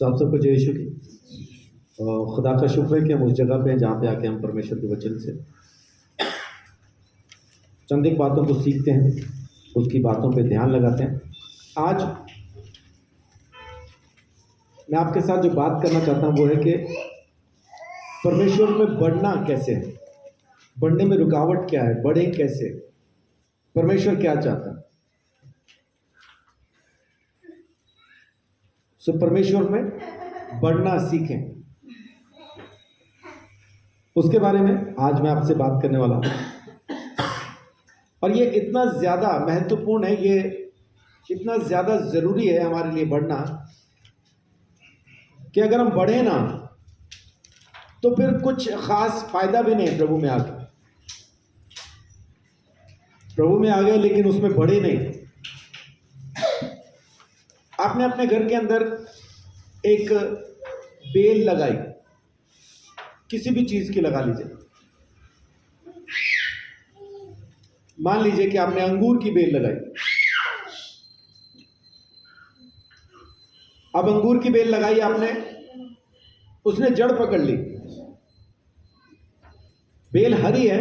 सब सबको जय यीशु की। और खुदा का शुक्र है कि हम उस जगह पे हैं जहाँ पे आके हम परमेश्वर के वचन से चंद एक बातों को सीखते हैं, उसकी बातों पे ध्यान लगाते हैं। आज मैं आपके साथ जो बात करना चाहता हूँ वो है कि परमेश्वर में बढ़ना कैसे है, बढ़ने में रुकावट क्या है, बढ़े कैसे, परमेश्वर क्या चाहता है। सो परमेश्वर में बढ़ना सीखें, उसके बारे में आज मैं आपसे बात करने वाला हूँ। और ये इतना ज़्यादा महत्वपूर्ण है, ये इतना ज़्यादा ज़रूरी है हमारे लिए बढ़ना कि अगर हम बढ़े ना तो फिर कुछ ख़ास फ़ायदा भी नहीं है। प्रभु में आ गए, प्रभु में आ गए लेकिन उसमें बढ़े नहीं। आपने अपने घर के अंदर एक बेल लगाई, किसी भी चीज़ की लगा लीजिए। मान लीजिए कि आपने अंगूर की बेल लगाई। अब अंगूर की बेल लगाई आपने, उसने जड़ पकड़ ली, बेल हरी है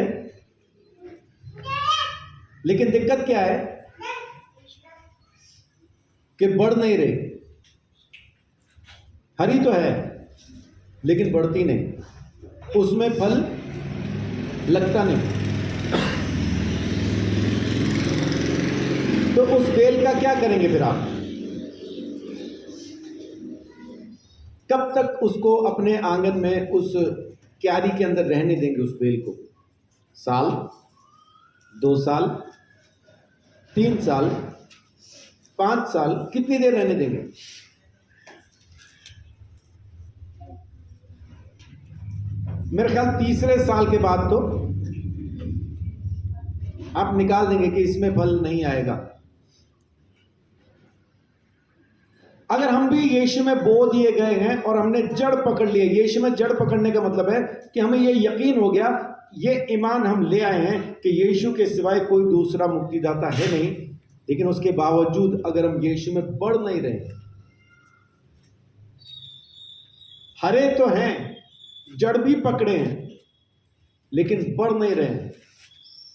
लेकिन दिक्कत क्या है कि बढ़ नहीं रही। हरी तो है लेकिन बढ़ती नहीं, उसमें फल लगता नहीं। तो उस बेल का क्या करेंगे फिर आप? कब तक उसको अपने आंगन में उस क्यारी के अंदर रहने देंगे उस बेल को? साल, 2 साल, 3 साल, 5 साल, कितनी देर रहने देंगे? मेरे ख्याल तीसरे साल के बाद तो आप निकाल देंगे कि इसमें फल नहीं आएगा। अगर हम भी यीशु में बो दिए गए हैं और हमने जड़ पकड़ लिए, यीशु में जड़ पकड़ने का मतलब है कि हमें ये यकीन हो गया, ये ईमान हम ले आए हैं कि यीशु के सिवाय कोई दूसरा मुक्तिदाता है नहीं, लेकिन उसके बावजूद अगर हम यीशु में बढ़ नहीं रहे, हरे तो हैं, जड़ भी पकड़े हैं लेकिन बढ़ नहीं रहे हैं,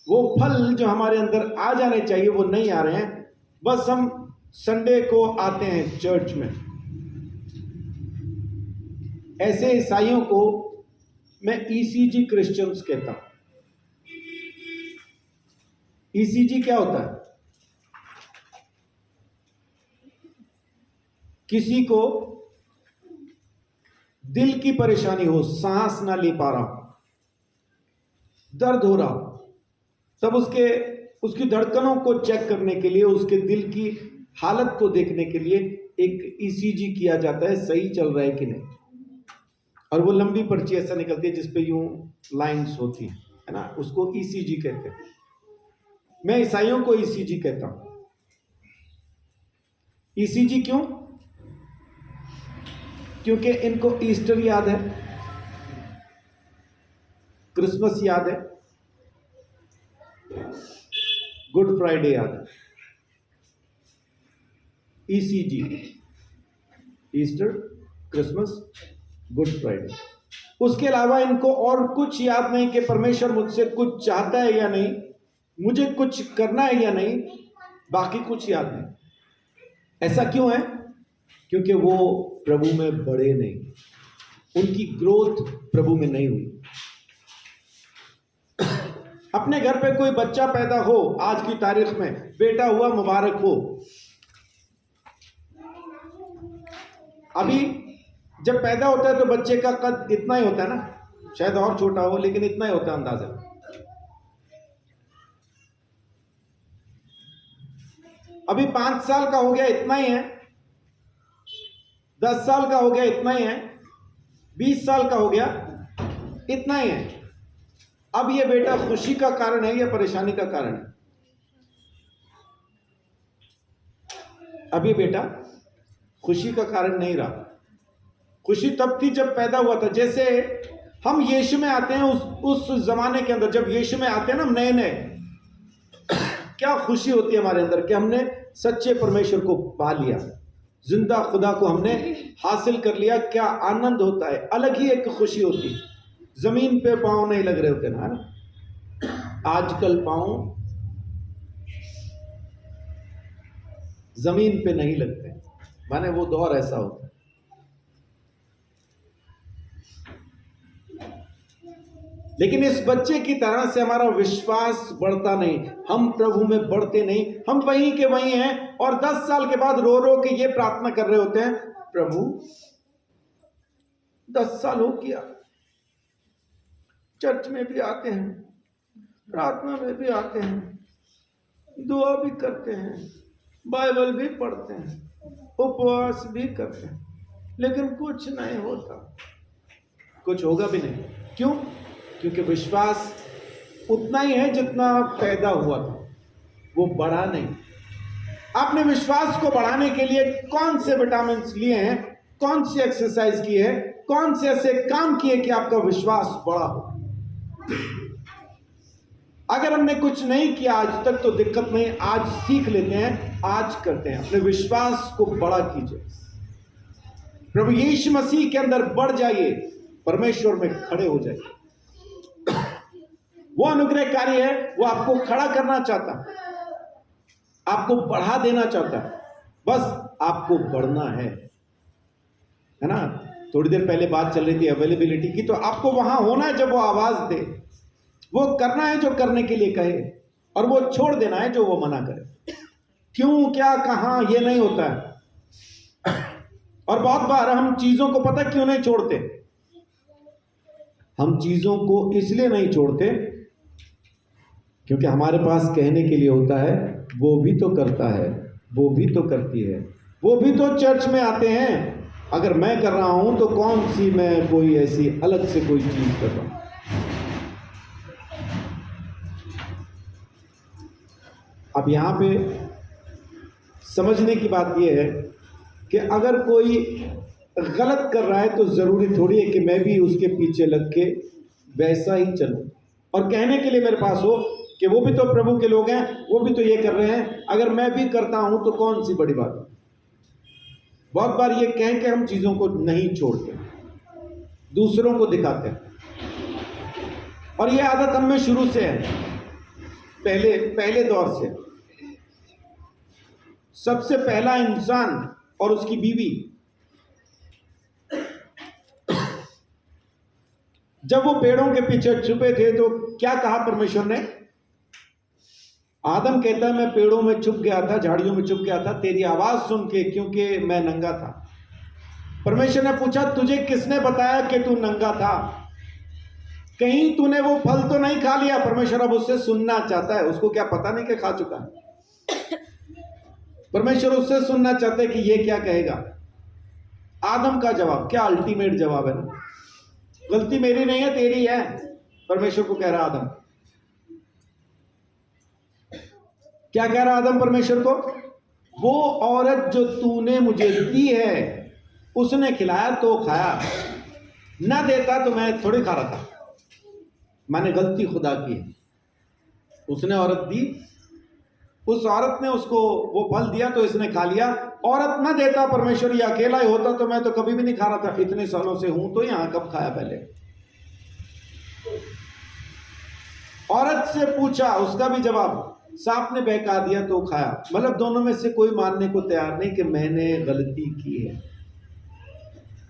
वो फल जो हमारे अंदर आ जाने चाहिए वो नहीं आ रहे हैं। बस हम संडे को आते हैं चर्च में। ऐसे ईसाइयों को मैं ईसीजी क्रिश्चियंस कहता हूं। ईसीजी क्या होता है? किसी को दिल की परेशानी हो, सांस ना ले पा रहा हो, दर्द हो रहा हो, तब उसकी धड़कनों को चेक करने के लिए, उसके दिल की हालत को देखने के लिए एक ईसीजी किया जाता है, सही चल रहा है कि नहीं। और वो लंबी पर्ची ऐसा निकलती है जिसपे यूं लाइंस होती है ना, उसको ईसीजी कहते हैं। मैं ईसाइयों को ईसीजी कहता हूं। ईसीजी क्यों? क्योंकि इनको ईस्टर याद है, क्रिसमस याद है, गुड फ्राइडे याद है। ECG, Easter, Christmas, good Friday. उसके अलावा इनको और कुछ याद नहीं कि परमेश्वर मुझसे कुछ चाहता है या नहीं, मुझे कुछ करना है या नहीं, बाकी कुछ याद नहीं। ऐसा क्यों है? क्योंकि वो प्रभु में बढ़े नहीं, उनकी ग्रोथ प्रभु में नहीं हुई। अपने घर पे कोई बच्चा पैदा हो, आज की तारीख में बेटा हुआ, मुबारक हो। अभी जब पैदा होता है तो बच्चे का कद इतना ही होता है ना, शायद और छोटा हो लेकिन इतना ही होता है अंदाजा। अभी 5 साल का हो गया, इतना ही है। 10 साल का हो गया, इतना ही है। 20 साल का हो गया, इतना ही है। अब ये बेटा खुशी का कारण है या परेशानी का कारण है? अब ये बेटा खुशी का कारण नहीं रहा। खुशी तब थी जब पैदा हुआ था। जैसे हम यीशु में आते हैं, उस जमाने के अंदर जब यीशु में आते हैं ना नए नए, क्या खुशी होती है हमारे अंदर कि हमने सच्चे परमेश्वर को पा लिया, जिंदा खुदा को हमने हासिल कर लिया, क्या आनंद होता है, अलग ही एक खुशी होती है। जमीन पे पांव नहीं लग रहे होते ना, आजकल पांव जमीन पे नहीं लगते, माने वो दौर ऐसा होता है। लेकिन इस बच्चे की तरह से हमारा विश्वास बढ़ता नहीं, हम प्रभु में बढ़ते नहीं, हम वहीं के वहीं हैं और 10 साल के बाद रो रो के ये प्रार्थना कर रहे होते हैं, प्रभु 10 साल हो गया, चर्च में भी आते हैं, प्रार्थना में भी आते हैं, दुआ भी करते हैं, बाइबल भी पढ़ते हैं, उपवास भी करते हैं, लेकिन कुछ नहीं होता, कुछ होगा भी नहीं। क्यों? क्योंकि विश्वास उतना ही है जितना पैदा हुआ था, वो बढ़ा नहीं। आपने विश्वास को बढ़ाने के लिए कौन से विटामिन लिए हैं, कौन सी एक्सरसाइज की है, कौन से ऐसे काम किए कि आपका विश्वास बढ़ा हो? अगर हमने कुछ नहीं किया आज तक तो दिक्कत नहीं, आज सीख लेते हैं, आज करते हैं। अपने विश्वास को बड़ा कीजिए, प्रभु यीशु मसीह के अंदर बढ़ जाइए, परमेश्वर में खड़े हो जाइए। वो अनुग्रहकारी है, वो आपको खड़ा करना चाहता है, आपको बढ़ा देना चाहता है, बस आपको बढ़ना है ना। थोड़ी देर पहले बात चल रही थी अवेलेबिलिटी की, तो आपको वहां होना है जब वो आवाज दे, वो करना है जो करने के लिए कहे, और वो छोड़ देना है जो वो मना करे। क्यों, क्या, कहां, ये नहीं होता है। और बहुत बार हम चीजों को पता क्यों नहीं छोड़ते, हम चीजों को इसलिए नहीं छोड़ते क्योंकि हमारे पास कहने के लिए होता है, वो भी तो करता है, वो भी तो करती है, वो भी तो चर्च में आते हैं, अगर मैं कर रहा हूं तो कौन सी मैं कोई ऐसी अलग से कोई चीज कर रहा हूं। अब यहां पे समझने की बात यह है कि अगर कोई गलत कर रहा है तो जरूरी थोड़ी है कि मैं भी उसके पीछे लग के वैसा ही चलूं, और कहने के लिए मेरे पास हो कि वो भी तो प्रभु के लोग हैं, वो भी तो ये कर रहे हैं, अगर मैं भी करता हूं तो कौन सी बड़ी बात है। बहुत बार ये कह के हम चीजों को नहीं छोड़ते, दूसरों को दिखाते हैं, और ये आदत हम में शुरू से है, पहले दौर से। सबसे पहला इंसान और उसकी बीवी, जब वो पेड़ों के पीछे छुपे थे तो क्या कहा परमेश्वर ने? आदम कहता है मैं पेड़ों में छुप गया था, झाड़ियों में छुप गया था तेरी आवाज सुन के, क्योंकि मैं नंगा था। परमेश्वर ने पूछा तुझे किसने बताया कि तू नंगा था? कहीं तूने वो फल तो नहीं खा लिया? परमेश्वर अब उससे सुनना चाहता है, उसको क्या पता नहीं कि खा चुका है? परमेश्वर उससे सुनना चाहता है कि ये क्या कहेगा। आदम का जवाब क्या अल्टीमेट जवाब है ना, गलती मेरी नहीं है तेरी है, परमेश्वर को कह रहा आदम। क्या कह रहा आदम परमेश्वर को? वो औरत जो तूने मुझे दी है उसने खिलाया तो खाया, ना देता तो मैं थोड़ी खा रहा था। मैंने गलती खुदा की है, उसने औरत दी, उस औरत ने उसको वो फल दिया तो इसने खा लिया। औरत ना देता परमेश्वर, ये अकेला ही होता तो मैं तो कभी भी नहीं खा रहा था, इतने सालों से हूं तो यहां कब खाया पहले। औरत से पूछा, उसका भी जवाब, सांप ने बहका दिया तो खाया। मतलब दोनों में से कोई मानने को तैयार नहीं कि मैंने गलती की है।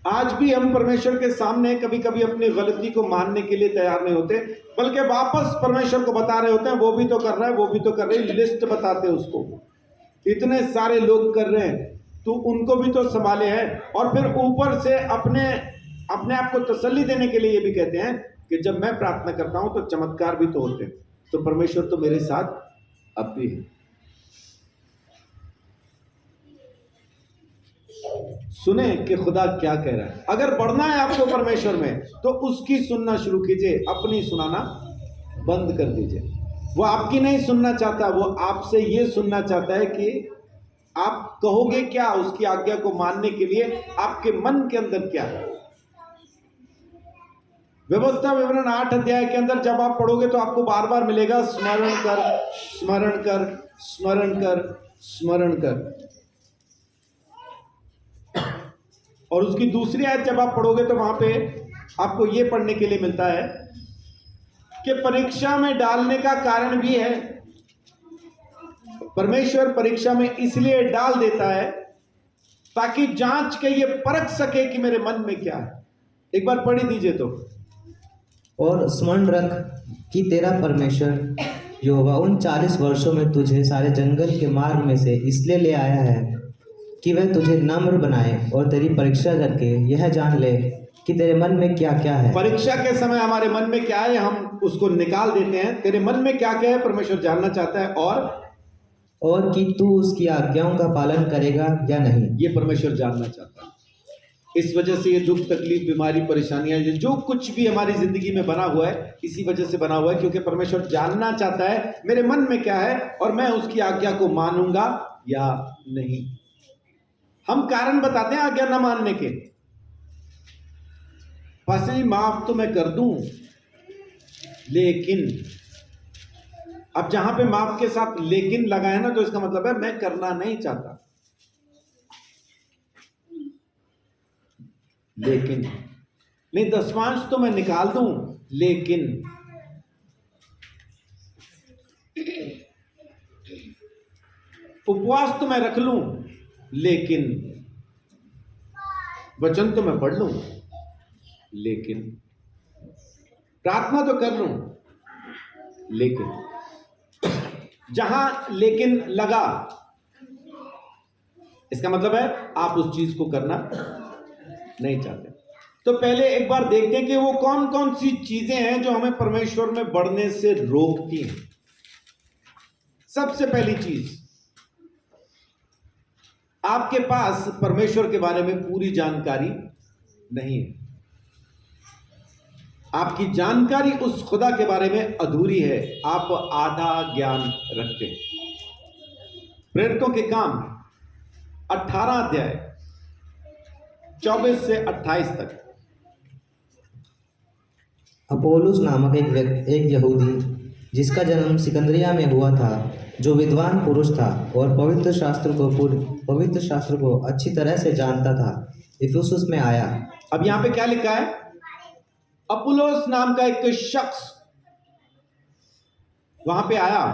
आज भी हम परमेश्वर के सामने कभी कभी अपनी गलती को मानने के लिए तैयार नहीं होते, बल्कि वापस परमेश्वर को बता रहे होते हैं वो भी तो कर रहा है, वो भी तो कर रही है, लिस्ट बताते हैं उसको, इतने सारे लोग कर रहे हैं तो उनको भी तो संभाले है। और फिर ऊपर से अपने आप को तसल्ली देने के लिए ये भी कहते हैं कि जब मैं प्रार्थना करता हूं तो चमत्कार भी तो होते हैं, तो परमेश्वर तो मेरे साथ अब भी है। सुने कि खुदा क्या कह रहा है। अगर बढ़ना है आपको परमेश्वर में तो उसकी सुनना शुरू कीजिए, अपनी सुनाना बंद कर दीजिए। वो आपकी नहीं सुनना चाहता, वो आपसे ये सुनना चाहता है कि आप कहोगे क्या, उसकी आज्ञा को मानने के लिए आपके मन के अंदर क्या है। व्यवस्था विवरण 8 अध्याय के अंदर जब आप पढ़ोगे तो आपको बार बार मिलेगा, स्मरण कर, स्मरण कर, स्मरण कर, स्मरण कर। और उसकी दूसरी आयत जब आप पढ़ोगे तो वहां पे आपको ये पढ़ने के लिए मिलता है कि परीक्षा में डालने का कारण भी है। परमेश्वर परीक्षा में इसलिए डाल देता है ताकि जांच के ये परख सके कि मेरे मन में क्या है। एक बार पढ़ ही दीजिए तो। और स्मरण रख कि तेरा परमेश्वर यहोवा उन 40 वर्षों में तुझे सारे जंगल के मार्ग में से इसलिए ले आया है कि वह तुझे नम्र बनाए और तेरी परीक्षा करके यह जान ले कि तेरे मन में क्या क्या है। परीक्षा के समय हमारे मन में क्या है हम उसको निकाल देते हैं। तेरे मन में क्या क्या है परमेश्वर जानना चाहता है, और कि तू उसकी आज्ञाओं का पालन करेगा या नहीं, ये परमेश्वर जानना चाहता है। इस वजह से ये दुख तकलीफ बीमारी परेशानियां जो कुछ भी हमारी जिंदगी में बना हुआ है इसी वजह से बना हुआ है, क्योंकि परमेश्वर जानना चाहता है मेरे मन में क्या है और मैं उसकी आज्ञा को मानूंगा या नहीं। हम कारण बताते हैं आज्ञा न मानने के। पासी माफ तो मैं कर दूं, लेकिन अब जहां पे माफ के साथ लेकिन लगा है ना, तो इसका मतलब है मैं करना नहीं चाहता। लेकिन नहीं, दशमांश तो मैं निकाल दूं, लेकिन उपवास तो मैं रख लूं, लेकिन वचन तो मैं पढ़ लूं, लेकिन प्रार्थना तो कर लूं, लेकिन जहां लेकिन लगा इसका मतलब है आप उस चीज को करना नहीं चाहते। तो पहले एक बार देखते हैं कि वो कौन कौन सी चीजें हैं जो हमें परमेश्वर में बढ़ने से रोकती हैं। सबसे पहली चीज, आपके पास परमेश्वर के बारे में पूरी जानकारी नहीं है। आपकी जानकारी उस खुदा के बारे में अधूरी है, आप आधा ज्ञान रखते हैं। प्रेरितों के काम 18 अध्याय 24 से 28 तक। अपोलोस नामक एक यहूदी जिसका जन्म सिकंदरिया में हुआ था, जो विद्वान पुरुष था और पवित्र शास्त्र को अच्छी तरह से जानता था, इफिसुस में आया। अब यहां पे क्या लिखा है? अपोलोस नाम का एक शख्स वहां पे आया।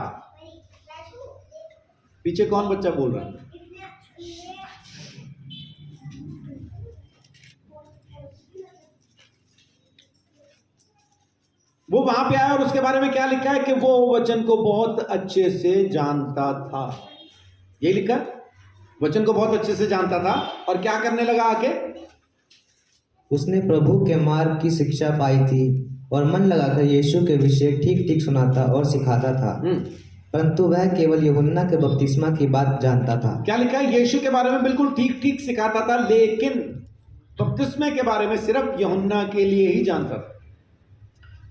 पीछे कौन बच्चा बोल रहा है? वो वहां पे आया और उसके बारे में क्या लिखा है कि वो वचन को बहुत अच्छे से जानता था। ये लिखा, वचन को बहुत अच्छे से जानता था और क्या करने लगा आके? उसने प्रभु के मार्ग की शिक्षा पाई थी और मन लगाकर यीशु के विषय ठीक ठीक सुनाता और सिखाता था। परंतु वह केवल यूहन्ना के बपतिस्मा की बात जानता था। क्या लिखा है? यीशु के बारे में बिल्कुल ठीक ठीक सिखाता था, लेकिन बपतिस्मे के बारे में सिर्फ यूहन्ना के लिए ही जानता था।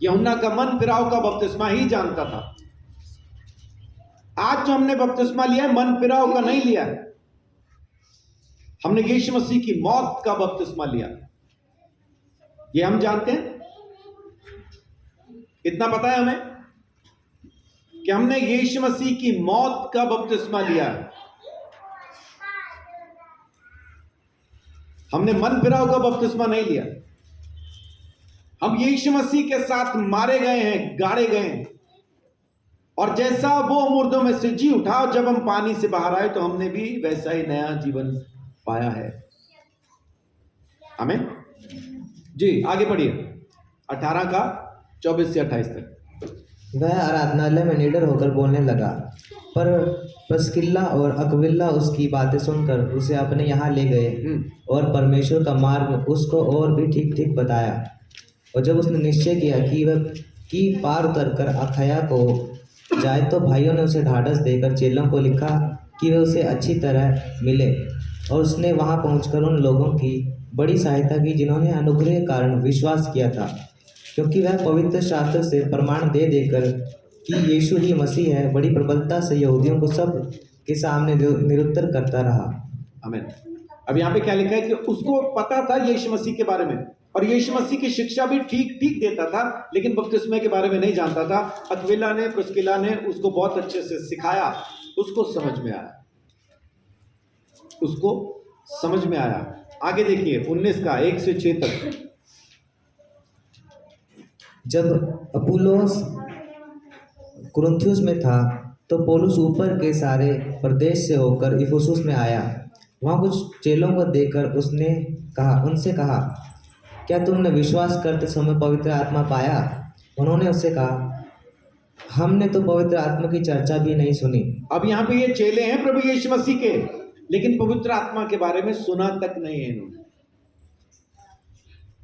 यूहन्ना का मन फिराव का बपतिस्मा ही जानता था। आज जो हमने बपतिस्मा लिया है, मन फिराव का नहीं लिया है। हमने यीशु मसीह की मौत का बपतिस्मा लिया। ये हम जानते हैं, इतना पता है हमें कि हमने यीशु मसीह की मौत का बपतिस्मा लिया है। हमने मन फिराव का बपतिस्मा नहीं लिया। हम यीशु मसीह के साथ मारे गए हैं, गाड़े गए हैं, और जैसा वो मुर्दों में से जी उठा और जब हम पानी से बाहर आए तो हमने भी वैसा ही नया जीवन पाया है। आमीन जी। आगे पढ़िए 18 का 24 से 28 तक। वह आराधनालय में निडर होकर बोलने लगा, पर प्रिस्किल्ला और अक्विला उसकी बातें सुनकर उसे अपने यहाँ ले गए और परमेश्वर का मार्ग उसको और भी ठीक ठीक बताया। और जब उसने निश्चय किया कि वह पार उतरकर अखाया को जाए, तो भाइयों ने उसे ढाढ़स देकर चेलों को लिखा कि वे उसे अच्छी तरह मिले। और उसने वहां पहुंचकर उन लोगों की बड़ी सहायता की जिन्होंने अनुग्रह के कारण विश्वास किया था, क्योंकि वह पवित्र शास्त्र से प्रमाण दे देकर कि यीशु ही मसीह है, बड़ी प्रबलता से यहूदियों को सब के सामने निरुत्तर करता रहा। आमीन। अब यहाँ पे क्या लिखा है कि उसको पता था यीशु मसीह के बारे में, और यीशु मसीह की शिक्षा भी ठीक ठीक देता था, लेकिन बपतिस्मे के बारे में नहीं जानता था। अक्विला ने, प्रिस्किला ने उसको बहुत अच्छे से सिखाया, उसको समझ में आया, उसको समझ में आया। आगे देखिए 19 का 1 से 6 तक। जब अपुल्लोस कुरिन्थुस में था तो पौलुस ऊपर के सारे प्रदेश से होकर इफिसुस में आया। वहाँ कुछ चेलों को देखकर उनसे कहा, क्या तुमने विश्वास करते समय पवित्र आत्मा पाया? उन्होंने उससे कहा, हमने तो पवित्र आत्मा की चर्चा भी नहीं सुनी। अब यहाँ पे ये चेले हैं प्रभु यीशु मसीह के, लेकिन पवित्र आत्मा के बारे में सुना तक नहीं है इन्होंने।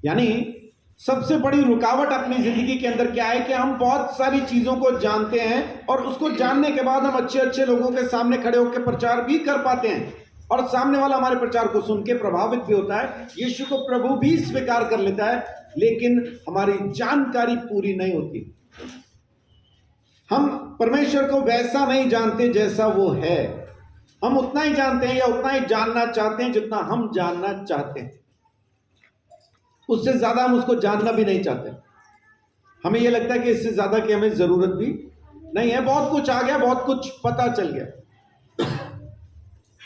यानी सबसे बड़ी रुकावट अपनी जिंदगी के अंदर क्या है कि हम बहुत सारी चीजों को जानते हैं और उसको जानने के बाद हम अच्छे अच्छे लोगों के सामने खड़े होकर प्रचार भी कर पाते हैं और सामने वाला हमारे प्रचार को सुन के प्रभावित भी होता है, यीशु को प्रभु भी स्वीकार कर लेता है, लेकिन हमारी जानकारी पूरी नहीं होती। हम परमेश्वर को वैसा नहीं जानते जैसा वो है। हम उतना ही जानते हैं या उतना ही जानना चाहते हैं जितना हम जानना चाहते हैं, उससे ज्यादा हम उसको जानना भी नहीं चाहते। हमें यह लगता है कि इससे ज्यादा की हमें जरूरत भी नहीं है, बहुत कुछ आ गया, बहुत कुछ पता चल गया।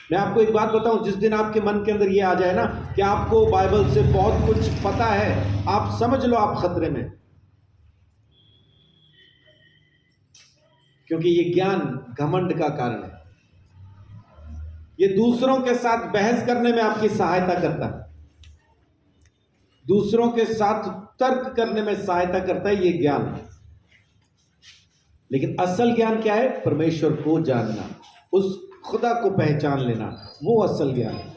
मैं आपको एक बात बताऊं, जिस दिन आपके मन के अंदर ये आ जाए ना कि आपको बाइबल से बहुत कुछ पता है, आप समझ लो आप खतरे में, क्योंकि ये ज्ञान घमंड का कारण है। ये दूसरों के साथ बहस करने में आपकी सहायता करता है, दूसरों के साथ तर्क करने में सहायता करता है ये ज्ञान। लेकिन असल ज्ञान क्या है? परमेश्वर को जानना, उस खुदा को पहचान लेना, वो असल ज्ञान है।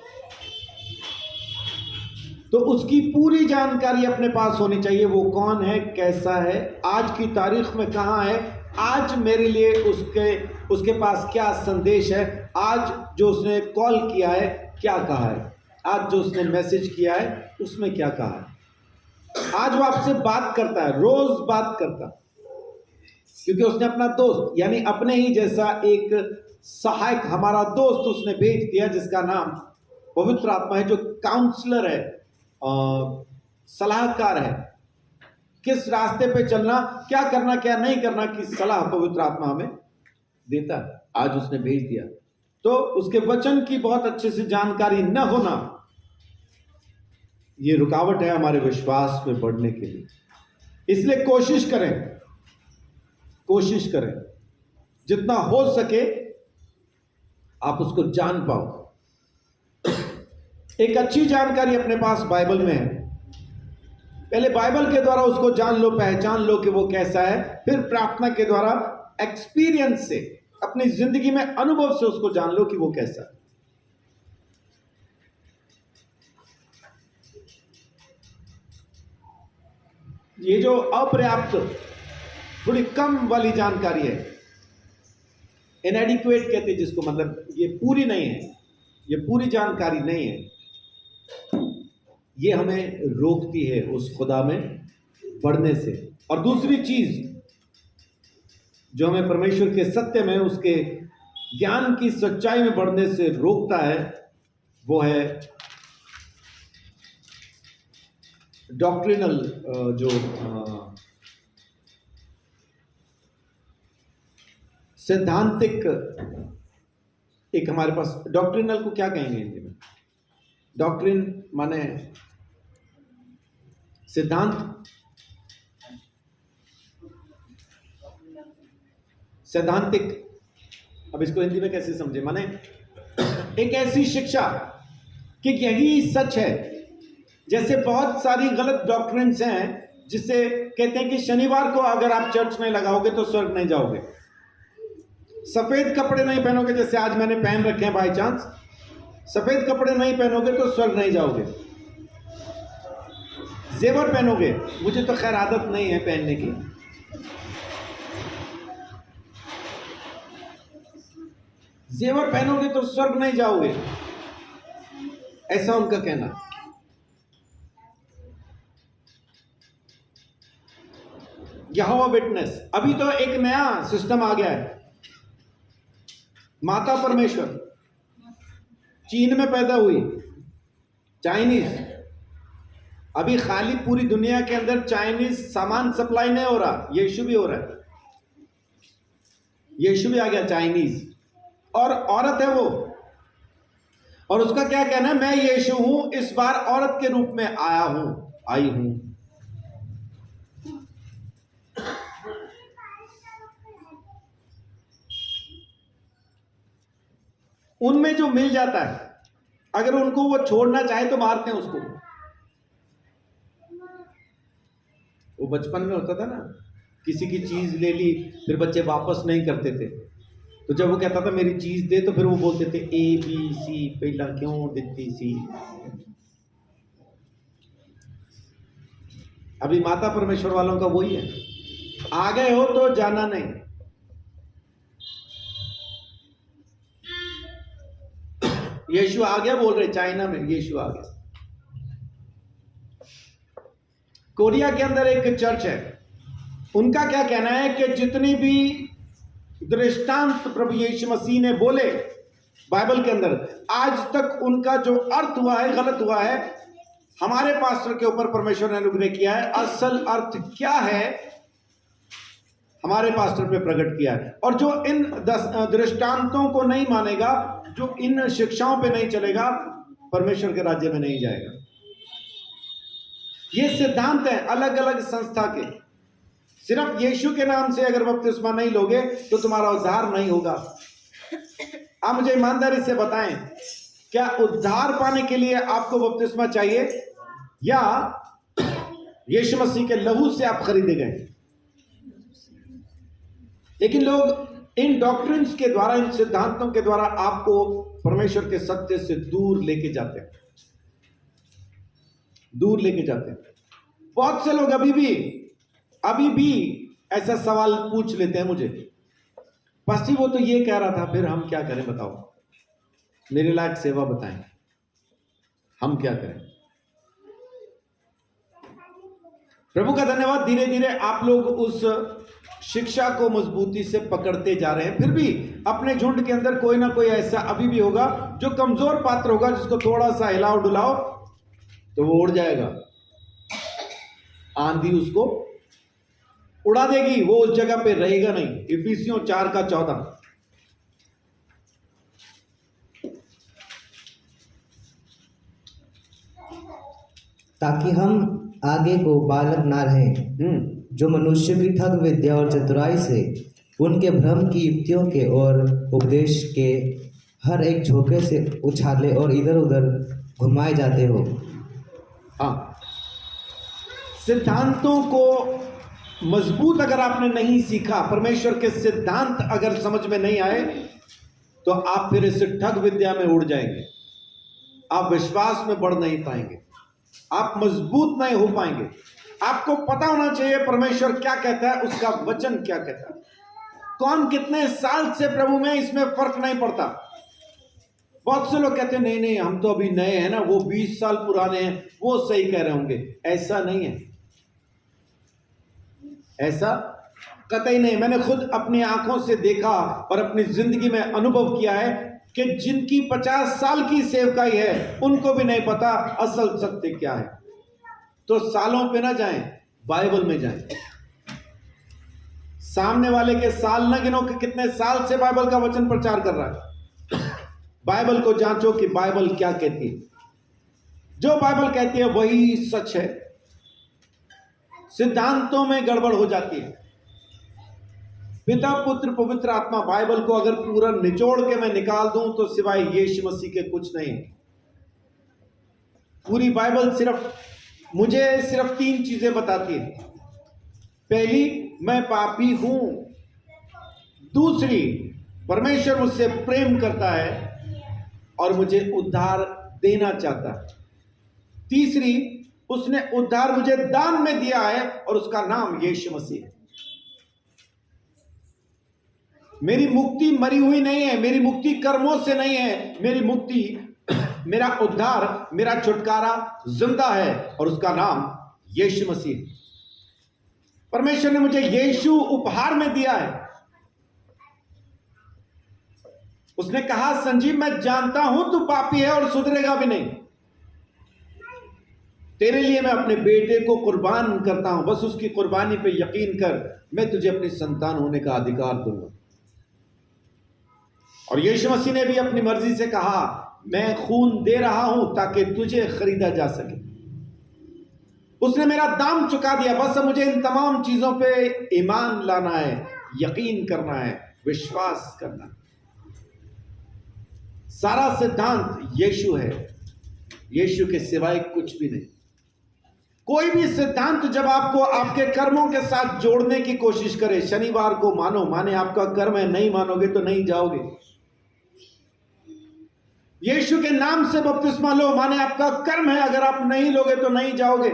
तो उसकी पूरी जानकारी अपने पास होनी चाहिए। वो कौन है, कैसा है, आज की तारीख में कहाँ है, आज मेरे लिए उसके पास क्या संदेश है, आज जो उसने कॉल किया है क्या कहा है, आज जो उसने मैसेज किया है उसमें क्या कहा है। आज वो आपसे बात करता है, रोज बात करता है, क्योंकि उसने अपना दोस्त यानी अपने ही जैसा एक सहायक, हमारा दोस्त उसने भेज दिया, जिसका नाम पवित्र आत्मा है, जो काउंसलर है, सलाहकार है। किस रास्ते पे चलना, क्या करना क्या नहीं करना की सलाह पवित्र आत्मा हमें देता है, आज उसने भेज दिया। तो उसके वचन की बहुत अच्छे से जानकारी न होना ये रुकावट है हमारे विश्वास में बढ़ने के लिए। इसलिए कोशिश करें जितना हो सके आप उसको जान पाओ। एक अच्छी जानकारी अपने पास बाइबल में है, पहले बाइबल के द्वारा उसको जान लो, पहचान लो कि वो कैसा है, फिर प्रार्थना के द्वारा एक्सपीरियंस से, अपनी जिंदगी में अनुभव से उसको जान लो कि वो कैसा है। ये जो अपर्याप्त, थोड़ी कम वाली जानकारी है, इनएडिक्वेट कहते हैं जिसको, मतलब ये पूरी नहीं है, ये पूरी जानकारी नहीं है, ये हमें रोकती है उस खुदा में बढ़ने से। और दूसरी चीज जो हमें परमेश्वर के सत्य में, उसके ज्ञान की सच्चाई में बढ़ने से रोकता है, वो है डॉक्ट्रिनल, जो सैद्धांतिक, एक हमारे पास डॉक्ट्रिनल को क्या कहेंगे हिंदी में? डॉक्ट्रिन माने सिद्धांत, सैद्धांतिक। अब इसको हिंदी में कैसे समझे? माने एक ऐसी शिक्षा कि यही सच है। जैसे बहुत सारी गलत डॉक्ट्रिन्स हैं जिससे कहते हैं कि शनिवार को अगर आप चर्च नहीं लगाओगे तो स्वर्ग नहीं जाओगे, सफेद कपड़े नहीं पहनोगे, जैसे आज मैंने पहन रखे हैं बाय चांस, सफेद कपड़े नहीं पहनोगे तो स्वर्ग नहीं जाओगे। जेवर पहनोगे, मुझे तो खैर आदत नहीं है पहनने की, जेवर पहनोगे तो स्वर्ग नहीं जाओगे, ऐसा उनका कहना। यहोवा विटनेस, अभी तो एक नया सिस्टम आ गया है, माता परमेश्वर, चीन में पैदा हुई, चाइनीज। अभी खाली पूरी दुनिया के अंदर चाइनीज सामान सप्लाई नहीं हो रहा, यीशु भी हो रहा है, यीशु भी आ गया चाइनीज, और औरत है वो। और उसका क्या कहना है? मैं यीशु हूं, इस बार औरत के रूप में आई हूं। उनमें जो मिल जाता है, अगर उनको वो छोड़ना चाहे तो मारते हैं उसको। वो बचपन में होता था ना, किसी की चीज ले ली फिर बच्चे वापस नहीं करते थे, तो जब वो कहता था मेरी चीज दे, तो फिर वो बोलते थे ABC, पहला क्यों देती सी। अभी माता परमेश्वर वालों का वही है, आ गए हो तो जाना नहीं। यीशु आ गया बोल रहे चाइना में, यीशु आ गया। कोरिया के अंदर एक चर्च है, उनका क्या कहना है कि जितनी भी दृष्टांत प्रभु यीशु मसीह ने बोले बाइबल के अंदर, आज तक उनका जो अर्थ हुआ है गलत हुआ है। हमारे पास्टर के ऊपर परमेश्वर ने अनुग्रह किया है, असल अर्थ क्या है हमारे पास्टर पे प्रकट किया है। और जो इन दृष्टांतों को नहीं मानेगा, जो इन शिक्षाओं पे नहीं चलेगा, परमेश्वर के राज्य में नहीं जाएगा। ये सिद्धांत है अलग अलग संस्था के। सिर्फ यीशु के नाम से अगर बपतिस्मा नहीं लोगे तो तुम्हारा उद्धार नहीं होगा। आप मुझे ईमानदारी से बताएं, क्या उद्धार पाने के लिए आपको बपतिस्मा चाहिए या यीशु मसीह के लहू से आप खरीदे गए? लेकिन लोग इन डॉक्ट्रिन्स के द्वारा, इन सिद्धांतों के द्वारा आपको परमेश्वर के सत्य से दूर लेके जाते हैं, दूर लेके जाते हैं। बहुत से लोग अभी भी ऐसा सवाल पूछ लेते हैं मुझे, पास्टर वो तो ये कह रहा था, फिर हम क्या करें बताओ, मेरे लायक सेवा बताएं, हम क्या करें? प्रभु का धन्यवाद, धीरे धीरे आप लोग उस शिक्षा को मजबूती से पकड़ते जा रहे हैं। फिर भी अपने झुंड के अंदर कोई ना कोई ऐसा अभी भी होगा जो कमजोर पात्र होगा, जिसको थोड़ा सा हिलाओ डुलाओ तो वो उड़ जाएगा, आंधी उसको उड़ा देगी, वो उस जगह पे रहेगा नहीं। इफिसियों 4:14। ताकि हम आगे को बालक ना रहें, जो मनुष्य की ठग विद्या और चतुराई से उनके भ्रम की युक्तियों के और उपदेश के हर एक झोंके से उछाले और इधर उधर घुमाए जाते हो। हाँ, सिद्धांतों को मजबूत अगर आपने नहीं सीखा, परमेश्वर के सिद्धांत अगर समझ में नहीं आए, तो आप फिर इस ठग विद्या में उड़ जाएंगे, आप विश्वास में बढ़ नहीं पाएंगे, आप मजबूत नहीं हो पाएंगे। आपको पता होना चाहिए परमेश्वर क्या कहता है, उसका वचन क्या कहता है। कौन कितने साल से प्रभु में, इसमें फर्क नहीं पड़ता। बहुत से लोग कहते हैं नहीं नहीं हम तो अभी नए हैं ना, वो 20 साल पुराने हैं, वो सही कह रहे होंगे। ऐसा नहीं है, ऐसा कतई नहीं। मैंने खुद अपनी आंखों से देखा और अपनी जिंदगी में अनुभव किया है कि जिनकी 50 साल की सेवकाई है उनको भी नहीं पता असल सत्य क्या है। तो सालों पे ना जाएं, बाइबल में जाएं। सामने वाले के साल न गिनो कि कितने साल से बाइबल का वचन प्रचार कर रहा है। बाइबल को जांचो कि बाइबल क्या कहती है। जो बाइबल कहती है वही सच है, सिद्धांतों में गड़बड़ हो जाती है। पिता पुत्र पवित्र आत्मा, बाइबल को अगर पूरा निचोड़ के मैं निकाल दूं तो सिवाय यीशु मसीह के कुछ नहीं। पूरी बाइबल मुझे सिर्फ 3 चीजें बताती है। पहली, मैं पापी हूं। दूसरी, परमेश्वर मुझसे प्रेम करता है और मुझे उद्धार देना चाहता है। तीसरी, उसने उद्धार मुझे दान में दिया है और उसका नाम यीशु मसीह है। मेरी मुक्ति मरी हुई नहीं है, मेरी मुक्ति कर्मों से नहीं है, मेरी मुक्ति, मेरा उद्धार, मेरा छुटकारा जिंदा है और उसका नाम यीशु मसीह है। परमेश्वर ने मुझे यीशु उपहार में दिया है। उसने कहा संजीव मैं जानता हूं तू पापी है और सुधरेगा भी नहीं, तेरे लिए मैं अपने बेटे को कुर्बान करता हूं, बस उसकी कुर्बानी पे यकीन कर, मैं तुझे अपनी संतान होने का अधिकार दूंगा। और यीशु मसीह ने भी अपनी मर्जी से कहा मैं खून दे रहा हूं ताकि तुझे खरीदा जा सके। उसने मेरा दाम चुका दिया, बस अब मुझे इन तमाम चीजों पे ईमान लाना है, यकीन करना है, विश्वास करना है। सारा सिद्धांत यीशु है, यीशु के सिवाय कुछ भी नहीं। कोई भी सिद्धांत जब आपको आपके कर्मों के साथ जोड़ने की कोशिश करे, शनिवार को मानो, माने आपका कर्म है, नहीं मानोगे तो नहीं जाओगे। यीशु के नाम से बपतिस्मा लो, माने आपका कर्म है, अगर आप नहीं लोगे तो नहीं जाओगे।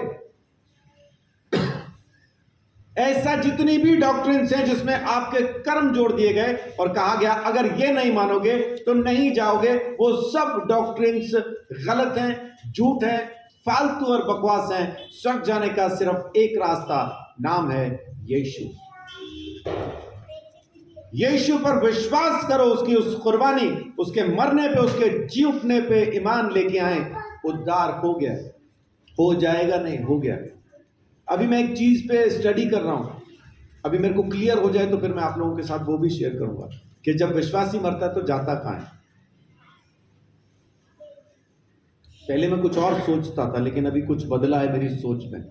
ऐसा जितनी भी डॉक्ट्रिन्स हैं जिसमें आपके कर्म जोड़ दिए गए और कहा गया अगर ये नहीं मानोगे तो नहीं जाओगे, वो सब डॉक्ट्रिन्स गलत हैं, झूठ है, फालतू और बकवास हैं। स्वर्ग जाने का सिर्फ एक रास्ता, नाम है यीशु। यीशु पर विश्वास करो, उसकी उस कुर्बानी, उसके मरने पे, उसके जी उठने पे ईमान लेके आए, उद्धार हो गया, हो जाएगा नहीं, हो गया। अभी मैं एक चीज पे स्टडी कर रहा हूं, अभी मेरे को क्लियर हो जाए तो फिर मैं आप लोगों के साथ वो भी शेयर करूंगा कि जब विश्वासी मरता है तो जाता कहां है। पहले मैं कुछ और सोचता था, लेकिन अभी कुछ बदला है मेरी सोच में।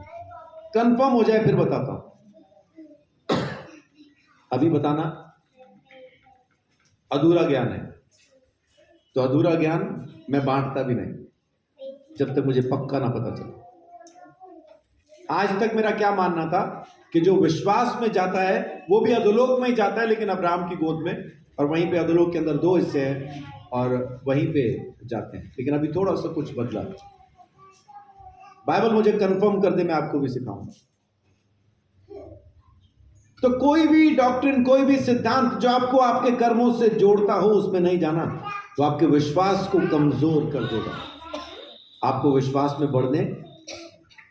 कंफर्म हो जाए फिर बताता हूं। अभी बताना अधूरा ज्ञान है, तो अधूरा ज्ञान मैं बांटता भी नहीं जब तक मुझे पक्का ना पता चले। आज तक मेरा क्या मानना था कि जो विश्वास में जाता है वो भी अधोलोक में ही जाता है, लेकिन अब्राहम की गोद में, और वहीं पे अधोलोक के अंदर 2 हिस्से हैं और वहीं पे जाते हैं। लेकिन अभी थोड़ा सा कुछ बदला, बाइबल मुझे कंफर्म कर दे, मैं आपको भी सिखाऊंगा। तो कोई भी डॉक्ट्रिन, कोई भी सिद्धांत जो आपको आपके कर्मों से जोड़ता हो, उसमें नहीं जाना। तो आपके विश्वास को कमजोर कर देगा, आपको विश्वास में बढ़ने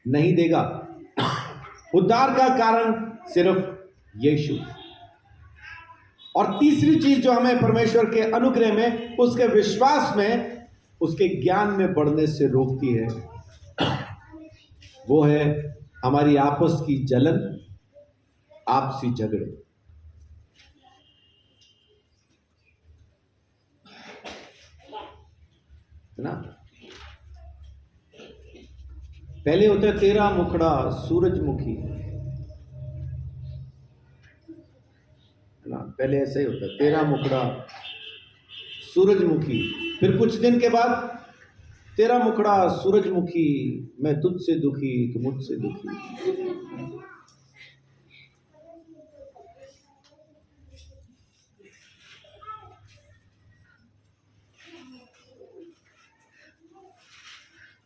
नहीं देगा। उद्धार का कारण सिर्फ यीशु। और तीसरी चीज जो हमें परमेश्वर के अनुग्रह में, उसके विश्वास में, उसके ज्ञान में बढ़ने से रोकती है, वो है हमारी आपस की जलन, आपसी झगड़े। है ना? पहले होता है 13 मुखड़ा सूरजमुखी, है ना? पहले ऐसा ही होता है, 13 मुखड़ा सूरजमुखी। फिर कुछ दिन के बाद 13 मुखड़ा सूरजमुखी, मैं तुझसे दुखी तू मुझसे दुखी।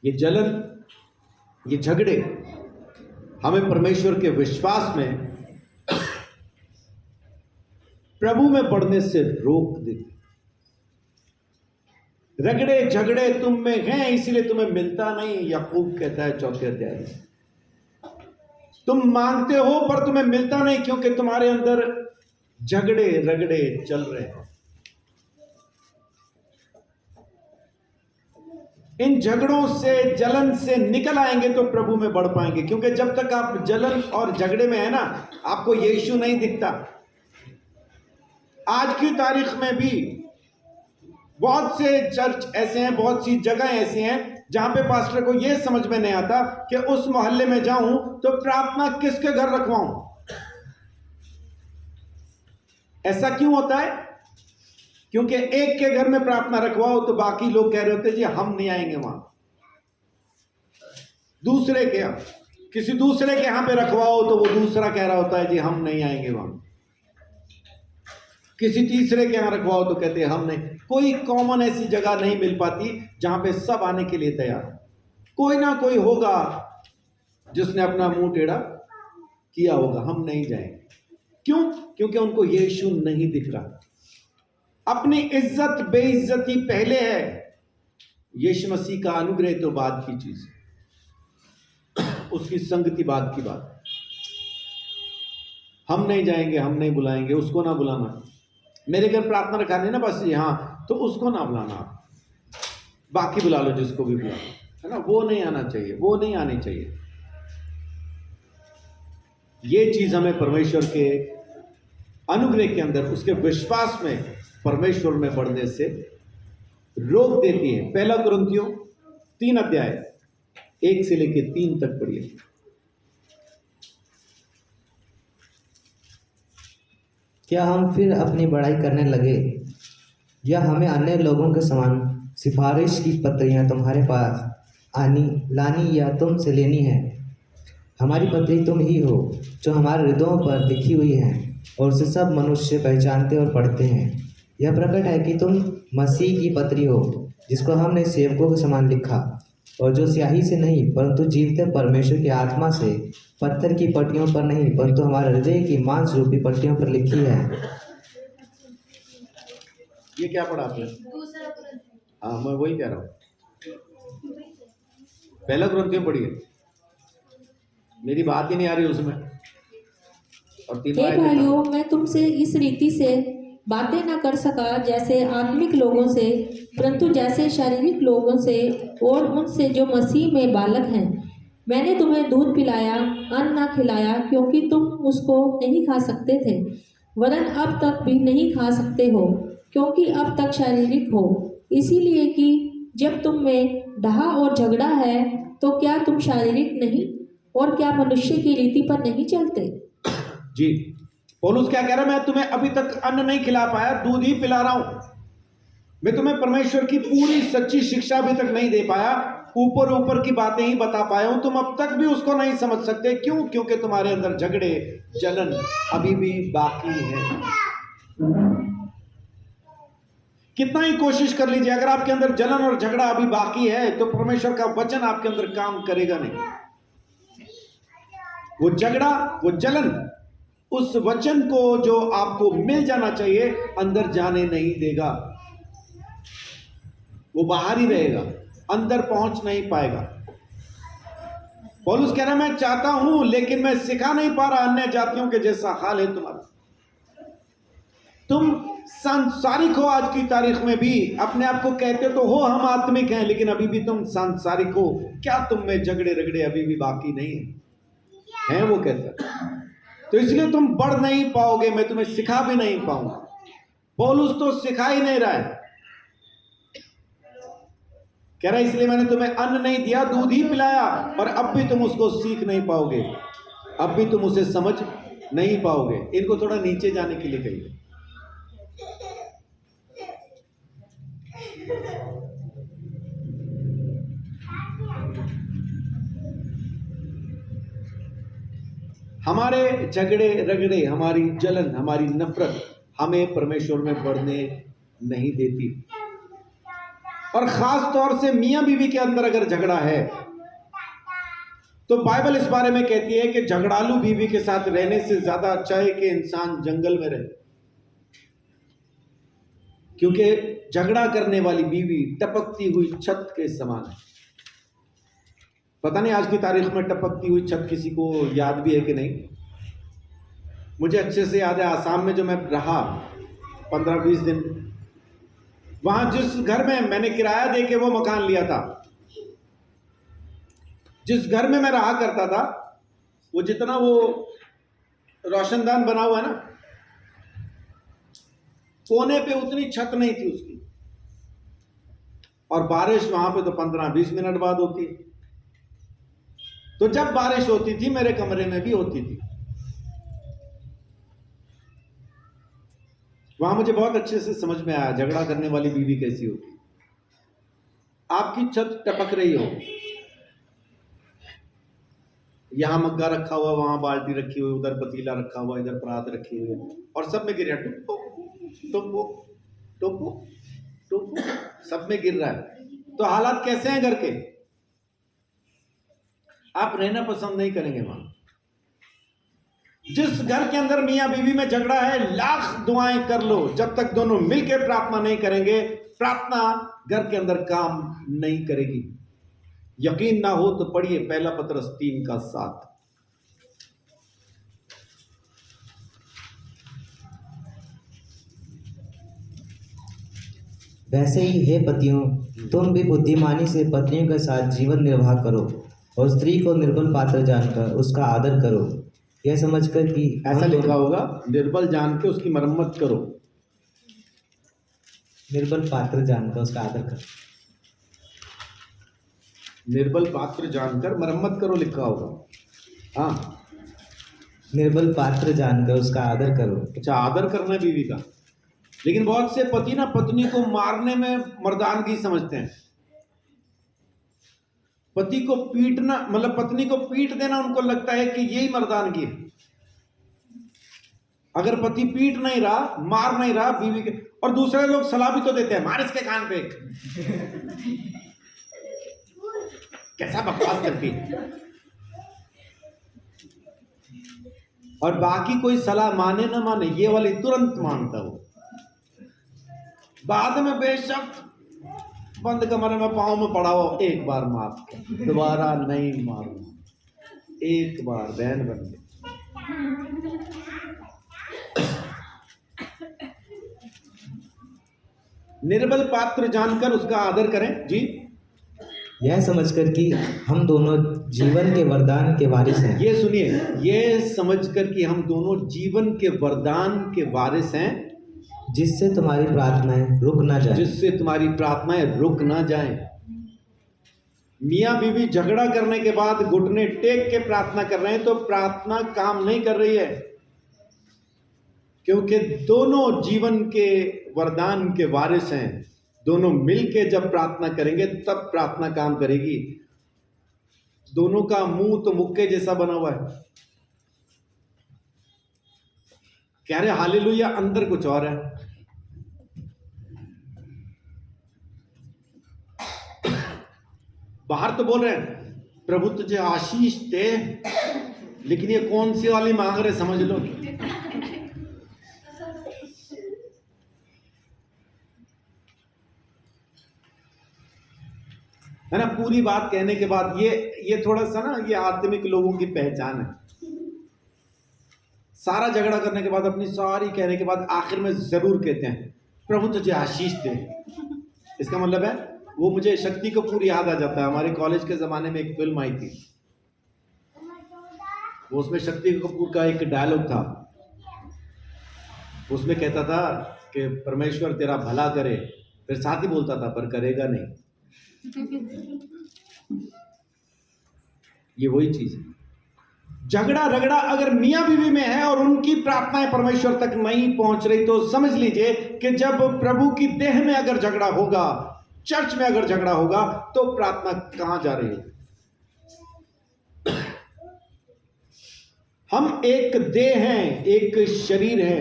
ये जलन, ये झगड़े हमें परमेश्वर के विश्वास में, प्रभु में बढ़ने से रोक देते। रगड़े झगड़े तुम में हैं, इसलिए तुम्हें मिलता नहीं, याकूब कहता है 4 अध्याय में। तुम मांगते हो पर तुम्हें मिलता नहीं, क्योंकि तुम्हारे अंदर झगड़े रगड़े चल रहे हैं। इन झगड़ों से, जलन से निकल आएंगे तो प्रभु में बढ़ पाएंगे। क्योंकि जब तक आप जलन और झगड़े में है ना, आपको यीशु नहीं दिखता। आज की तारीख में भी बहुत से चर्च ऐसे हैं, बहुत सी जगह ऐसी हैं जहां पे पास्टर को यह समझ में नहीं आता कि उस मोहल्ले में जाऊं तो प्रार्थना किसके घर रखवाऊं। ऐसा क्यों होता है? क्योंकि एक के घर में प्रार्थना रखवाओ तो बाकी लोग कह रहे होते जी हम नहीं आएंगे वहां। दूसरे के यहां, किसी दूसरे के यहां पे रखवाओ तो वो दूसरा कह रहा होता है जी हम नहीं आएंगे वहां। किसी तीसरे के यहां रखवाओ तो कहते हैं हम नहीं। कोई कॉमन ऐसी जगह नहीं मिल पाती जहां पे सब आने के लिए तैयार। कोई ना कोई होगा जिसने अपना मुंह टेढ़ा किया होगा, हम नहीं जाएंगे। क्यों? क्योंकि उनको यीशु नहीं दिख रहा। अपनी इज्जत बेइज्जती पहले है, यीशु मसीह का अनुग्रह तो बाद की चीज, उसकी संगति बाद की बात। हम नहीं जाएंगे, हम नहीं बुलाएंगे, उसको ना बुलाना। मेरे घर प्रार्थना रखाने ना बस जी, हाँ तो उसको ना बुलाना, बाकी बुला लो जिसको भी बुलाना, है ना? वो नहीं आना चाहिए, वो नहीं आनी चाहिए। ये चीज हमें परमेश्वर के अनुग्रह के अंदर, उसके विश्वास में, परमेश्वर में बढ़ने से रोक देती है। पहला कुरिन्थियों 3 अध्याय 1 से लेकर 3 तक पढ़िए। क्या हम फिर अपनी बड़ाई करने लगे, या हमें अन्य लोगों के समान सिफारिश की पत्रियां तुम्हारे पास लानी या तुमसे लेनी है? हमारी पत्री तुम ही हो, जो हमारे हृदयों पर लिखी हुई है और उसे सब मनुष्य पहचानते और पढ़ते हैं। यह प्रकट है कि तुम मसीह की पत्री हो, जिसको हमने सेवकों के समान लिखा, और जो स्याही से नहीं परंतु जीवते परमेश्वर की आत्मा से पत्थर की पट्टियों पर नहीं परंतु हमारे हृदय की मांस रूपी पट्टियों पर लिखी है। ये क्या पढ़ा आपने? हाँ, मैं वही कह रहा हूँ। पहला कुरिन्थियों पढ़िए, मेरी बात ही नहीं आ रही उसमें। और हे भाइयों, मैं तुमसे इस रीति से बातें न कर सका जैसे आत्मिक लोगों से, परंतु जैसे शारीरिक लोगों से, और उनसे जो मसीह में बालक हैं। मैंने तुम्हें दूध पिलाया, अन्न न खिलाया, क्योंकि तुम उसको नहीं खा सकते थे, वरन अब तक भी नहीं खा सकते हो, क्योंकि अब तक शारीरिक हो। इसीलिए कि जब तुम में डहा और झगड़ा है, तो क्या तुम शारीरिक नहीं और क्या मनुष्य की रीति पर नहीं चलते? जी, पौलुस क्या कह रहा है? मैं तुम्हें अभी तक अन्न नहीं खिला पाया, दूध ही पिला रहा हूं। मैं तुम्हें परमेश्वर की पूरी सच्ची शिक्षा अभी तक नहीं दे पाया, ऊपर ऊपर की बातें ही बता पाया हूं। तुम अब तक भी उसको नहीं समझ सकते। क्यों? क्योंकि तुम्हारे अंदर झगड़े, जलन अभी भी बाकी है। कितना ही कोशिश कर लीजिए, अगर आपके अंदर जलन और झगड़ा अभी बाकी है, तो परमेश्वर का वचन आपके अंदर काम करेगा नहीं। वो झगड़ा, वो जलन, उस वचन को जो आपको मिल जाना चाहिए, अंदर जाने नहीं देगा। वो बाहर ही रहेगा, अंदर पहुंच नहीं पाएगा। पौलुस कह रहा है, मैं चाहता हूं लेकिन मैं सिखा नहीं पा रहा। अन्य जातियों के जैसा हाल है तुम्हारा। तुम सांसारिक हो। आज की तारीख में भी अपने आप को कहते तो हो हम आत्मिक हैं, लेकिन अभी भी तुम सांसारिक हो। क्या तुम में झगड़े रगड़े अभी भी बाकी नहीं है? वो कहता है, तो इसलिए तुम बढ़ नहीं पाओगे, मैं तुम्हें सिखा भी नहीं पाऊंगा। पौलुस तो सिखा ही नहीं रहा है, कह रहा है इसलिए मैंने तुम्हें अन्न नहीं दिया, दूध ही पिलाया, और अब भी तुम उसको सीख नहीं पाओगे, अब भी तुम उसे समझ नहीं पाओगे। इनको थोड़ा नीचे जाने के लिए कहिए। हमारे झगड़े रगड़े, हमारी जलन, हमारी नफरत हमें परमेश्वर में बढ़ने नहीं देती। और खास तौर से मियां बीवी के अंदर अगर झगड़ा है, तो बाइबल इस बारे में कहती है कि झगड़ालू बीवी के साथ रहने से ज्यादा अच्छा है कि इंसान जंगल में रहे, क्योंकि झगड़ा करने वाली बीवी टपकती हुई छत के समान है। पता नहीं आज की तारीख में टपकती हुई छत किसी को याद भी है कि नहीं। मुझे अच्छे से याद है, आसाम में जो मैं रहा 15-20 दिन, वहां जिस घर में मैंने किराया दे के वो मकान लिया था, जिस घर में मैं रहा करता था, वो जितना वो रोशनदान बना हुआ है ना, कोने पे उतनी छत नहीं थी उसकी, और बारिश वहां पे तो 15-20 मिनट बाद होती है। तो जब बारिश होती थी मेरे कमरे में भी होती थी। वहां मुझे बहुत अच्छे से समझ में आया झगड़ा करने वाली बीवी कैसी होती। आपकी छत टपक रही हो, यहां मग्गा रखा हुआ, वहां बाल्टी रखी हुई, उधर पतीला रखा हुआ, इधर परात रखी हुई, और सब में गिर रहा है, टुप्पो टुप्पो टुप्पो टुप्पो, सब में गिर रहा है। तो हालात कैसे हैं घर के? आप रहना पसंद नहीं करेंगे वहां। जिस घर के अंदर मियां बीवी में झगड़ा है, लाख दुआएं कर लो, जब तक दोनों मिलकर प्रार्थना नहीं करेंगे, प्रार्थना घर के अंदर काम नहीं करेगी। यकीन ना हो तो पढ़िए पहला पत्रस 3:7। वैसे ही हे पतियों, तुम भी बुद्धिमानी से पत्नियों के साथ जीवन निर्वाह करो, और स्त्री को निर्बल पात्र जानकर उसका आदर करो, यह समझकर कि ऐसा लिखा होगा, निर्बल जान के उसकी मरम्मत करो। निर्बल पात्र जानकर उसका आदर कर। निर्बल पात्र जानकर मरम्मत करो लिखा होगा। हाँ, निर्बल पात्र जानकर उसका आदर करो। अच्छा, आदर करना है बीवी का। लेकिन बहुत से पति ना पत्नी को मारने में मर्दानगी समझते हैं। पति को पीटना मतलब पत्नी को पीट देना उनको लगता है कि यही मर्दानगी है। अगर पति पीट नहीं रहा, मार नहीं रहा बीवी के, और दूसरे लोग सलाह भी तो देते हैं, मार इसके कान पे। कैसा बकवास करती है। और बाकी कोई सलाह माने ना माने, ये वाली तुरंत मानता हो। बाद में बेशक बंद कमरे में पाँव में पड़ा हो, एक बार माफ कर, दोबारा नहीं मारूंगा, एक बार बहन बन गई। निर्बल पात्र जानकर उसका आदर करें। जी, यह समझकर कि हम दोनों जीवन के वरदान के वारिस हैं। ये सुनिए, ये समझकर कि हम दोनों जीवन के वरदान के वारिस हैं, जिससे तुम्हारी प्रार्थनाएं रुक ना जाए। जिससे तुम्हारी प्रार्थनाएं रुक ना जाएं। मियाँ बीवी झगड़ा करने के बाद घुटने टेक के प्रार्थना कर रहे हैं तो प्रार्थना काम नहीं कर रही है, क्योंकि दोनों जीवन के वरदान के वारिस हैं। दोनों मिलके जब प्रार्थना करेंगे तब प्रार्थना काम करेगी। दोनों का मुंह तो मुक्के जैसा बना हुआ है। कह रहे हालेलुया, अंदर कुछ और है। बाहर तो बोल रहे हैं प्रभु तुझे आशीष दे, लेकिन ये कौन सी वाली मांग रहे समझ लो। है ना, पूरी बात कहने के बाद ये थोड़ा सा ना, ये आत्मिक लोगों की पहचान है। सारा झगड़ा करने के बाद, अपनी सारी कहने के बाद आखिर में जरूर कहते हैं प्रभु तुझे आशीष दे। इसका मतलब है वो मुझे शक्ति कपूर याद आ जाता है। हमारे कॉलेज के ज़माने में एक फिल्म आई थी, वो उसमें शक्ति कपूर का एक डायलॉग था। उसमें कहता था कि परमेश्वर तेरा भला करे, फिर साथ ही बोलता था पर करेगा नहीं। ये वही चीज़ है। झगड़ा रगड़ा अगर मियाँ बीवी में है और उनकी प्रार्थनाएं परमेश्वर तक नहीं पहुंच रही, तो समझ लीजिए कि जब प्रभु की देह में अगर झगड़ा होगा, चर्च में अगर झगड़ा होगा, तो प्रार्थना कहां जा रही है। हम एक देह हैं, एक शरीर है,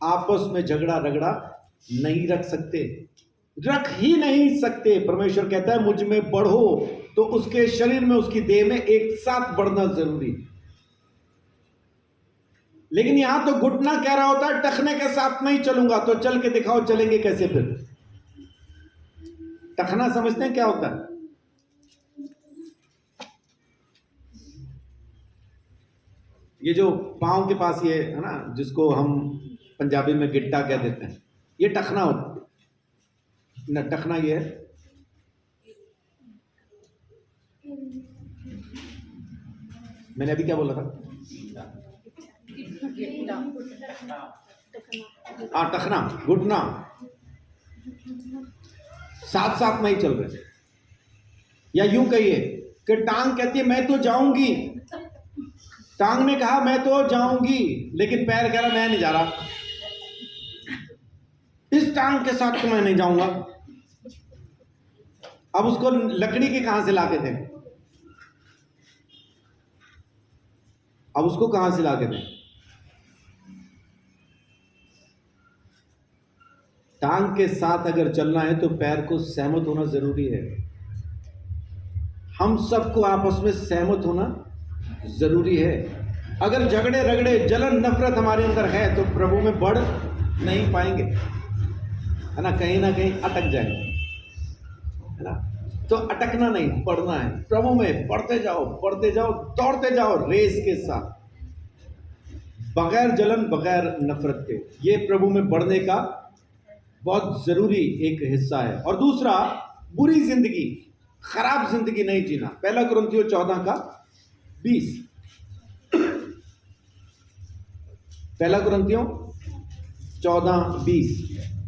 आपस में झगड़ा रगड़ा नहीं रख सकते, रख ही नहीं सकते। परमेश्वर कहता है मुझ में बढ़ो, तो उसके शरीर में, उसकी देह में एक साथ बढ़ना जरूरी। लेकिन यहां तो घुटना कह रहा होता है टखने के साथ नहीं चलूंगा, तो चल के दिखाओ चलेंगे कैसे फिर। टखना समझते हैं क्या होता है? ये जो पांव के पास ये है ना, जिसको हम पंजाबी में गिट्टा कह देते हैं, ये टखना होता है ना। टखना ये है, मैंने अभी क्या बोला था? हाँ, टखना, घुटना साथ साथ नहीं चल रहे। या यूं कहिए कि टांग कहती है मैं तो जाऊंगी, टांग ने कहा मैं तो जाऊंगी, लेकिन पैर कह रहा मैं नहीं जा रहा, इस टांग के साथ तो मैं नहीं जाऊंगा। अब उसको लकड़ी की कहां से लाके दें? अब उसको कहां से लाके दें? टांग के साथ अगर चलना है तो पैर को सहमत होना जरूरी है। हम सबको आपस में सहमत होना जरूरी है। अगर झगड़े रगड़े जलन नफरत हमारे अंदर है तो प्रभु में बढ़ नहीं पाएंगे, है ना कहीं अटक जाएंगे, है ना। तो अटकना नहीं, बढ़ना है। प्रभु में बढ़ते जाओ, दौड़ते जाओ रेस के साथ, बगैर जलन बगैर नफरत के। ये प्रभु में बढ़ने का बहुत जरूरी एक हिस्सा है। और दूसरा, बुरी जिंदगी, खराब जिंदगी नहीं जीना। 1 कुरिन्थियों 14:20। 1 कुरिन्थियों 14:20।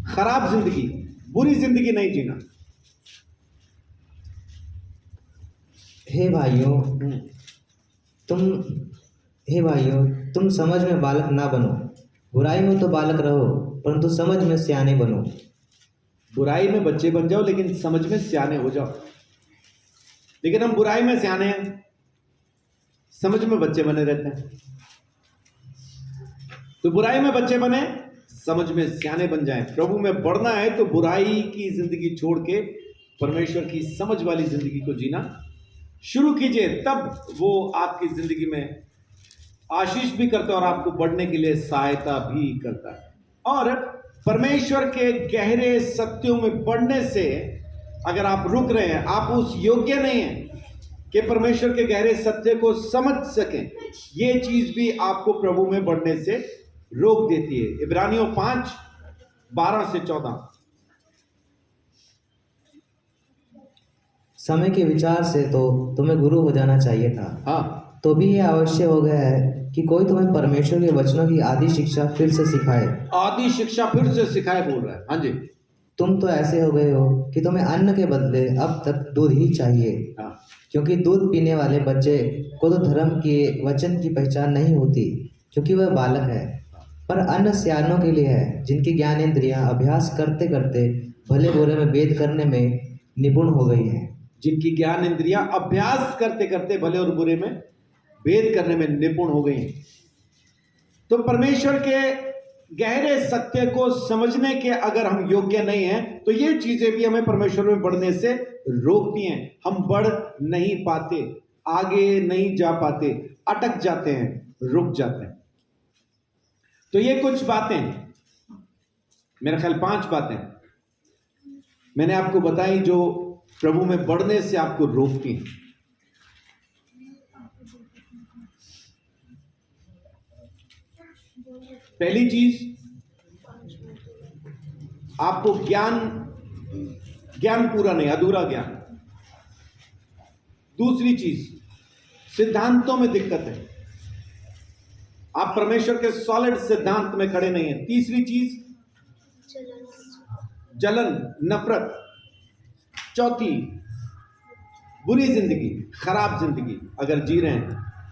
खराब जिंदगी बुरी जिंदगी नहीं जीना। हे भाइयों तुम हे भाइयों तुम समझ में बालक ना बनो, बुराई में तो बालक रहो परंतु समझ में सियाने बनो। बुराई में बच्चे बन जाओ लेकिन समझ में सियाने हो जाओ। लेकिन हम बुराई में सियाने हैं, समझ में बच्चे बने रहते हैं। तो बुराई में बच्चे बने, समझ में सियाने बन जाएं। प्रभु में बढ़ना है तो बुराई की जिंदगी छोड़ के परमेश्वर की समझ वाली जिंदगी को जीना शुरू कीजिए, तब वो आपकी जिंदगी में आशीष भी करता है और आपको बढ़ने के लिए सहायता भी करता है। और परमेश्वर के गहरे सत्यों में बढ़ने से अगर आप रुक रहे हैं, आप उस योग्य नहीं हैं कि परमेश्वर के गहरे सत्य को समझ सकें, ये चीज भी आपको प्रभु में बढ़ने से रोक देती है। इब्रानियों 5:12 से 14। समय के विचार से तो तुम्हें गुरु हो जाना चाहिए था, हाँ, तो भी ये अवश्य हो गया है कि कोई तुम्हें परमेश्वर के वचनों की आदि शिक्षा फिर से सिखाए। आदि शिक्षा फिर से सिखाए बोल रहा है। हाँ जी, तुम तो ऐसे हो गए हो कि तुम्हें अन्न के बदले अब तक दूध ही चाहिए, हाँ, क्योंकि दूध पीने वाले बच्चे को तो धर्म के वचन की पहचान नहीं होती क्योंकि वह बालक है, पर अन्न सियानों के लिए है जिनकी ज्ञानेंद्रियां अभ्यास करते करते भले बुरे में भेद करने में निपुण हो गई हैं। जिनकी ज्ञान इंद्रियां अभ्यास करते करते भले और बुरे में भेद करने में निपुण हो गई हैं। तो परमेश्वर के गहरे सत्य को समझने के अगर हम योग्य नहीं हैं तो ये चीजें भी हमें परमेश्वर में बढ़ने से रोकती हैं। हम बढ़ नहीं पाते, आगे नहीं जा पाते, अटक जाते हैं, रुक जाते हैं। तो ये कुछ बातें, मेरा ख्याल 5 बातें मैंने आपको बताई जो प्रभु में बढ़ने से आपको रोकती हैं। पहली चीज, आपको ज्ञान पूरा नहीं, अधूरा ज्ञान। दूसरी चीज, सिद्धांतों में दिक्कत है, आप परमेश्वर के सॉलिड सिद्धांत में खड़े नहीं हैं। तीसरी चीज, जलन, नफरत। चौथी, बुरी जिंदगी, खराब जिंदगी अगर जी रहे हैं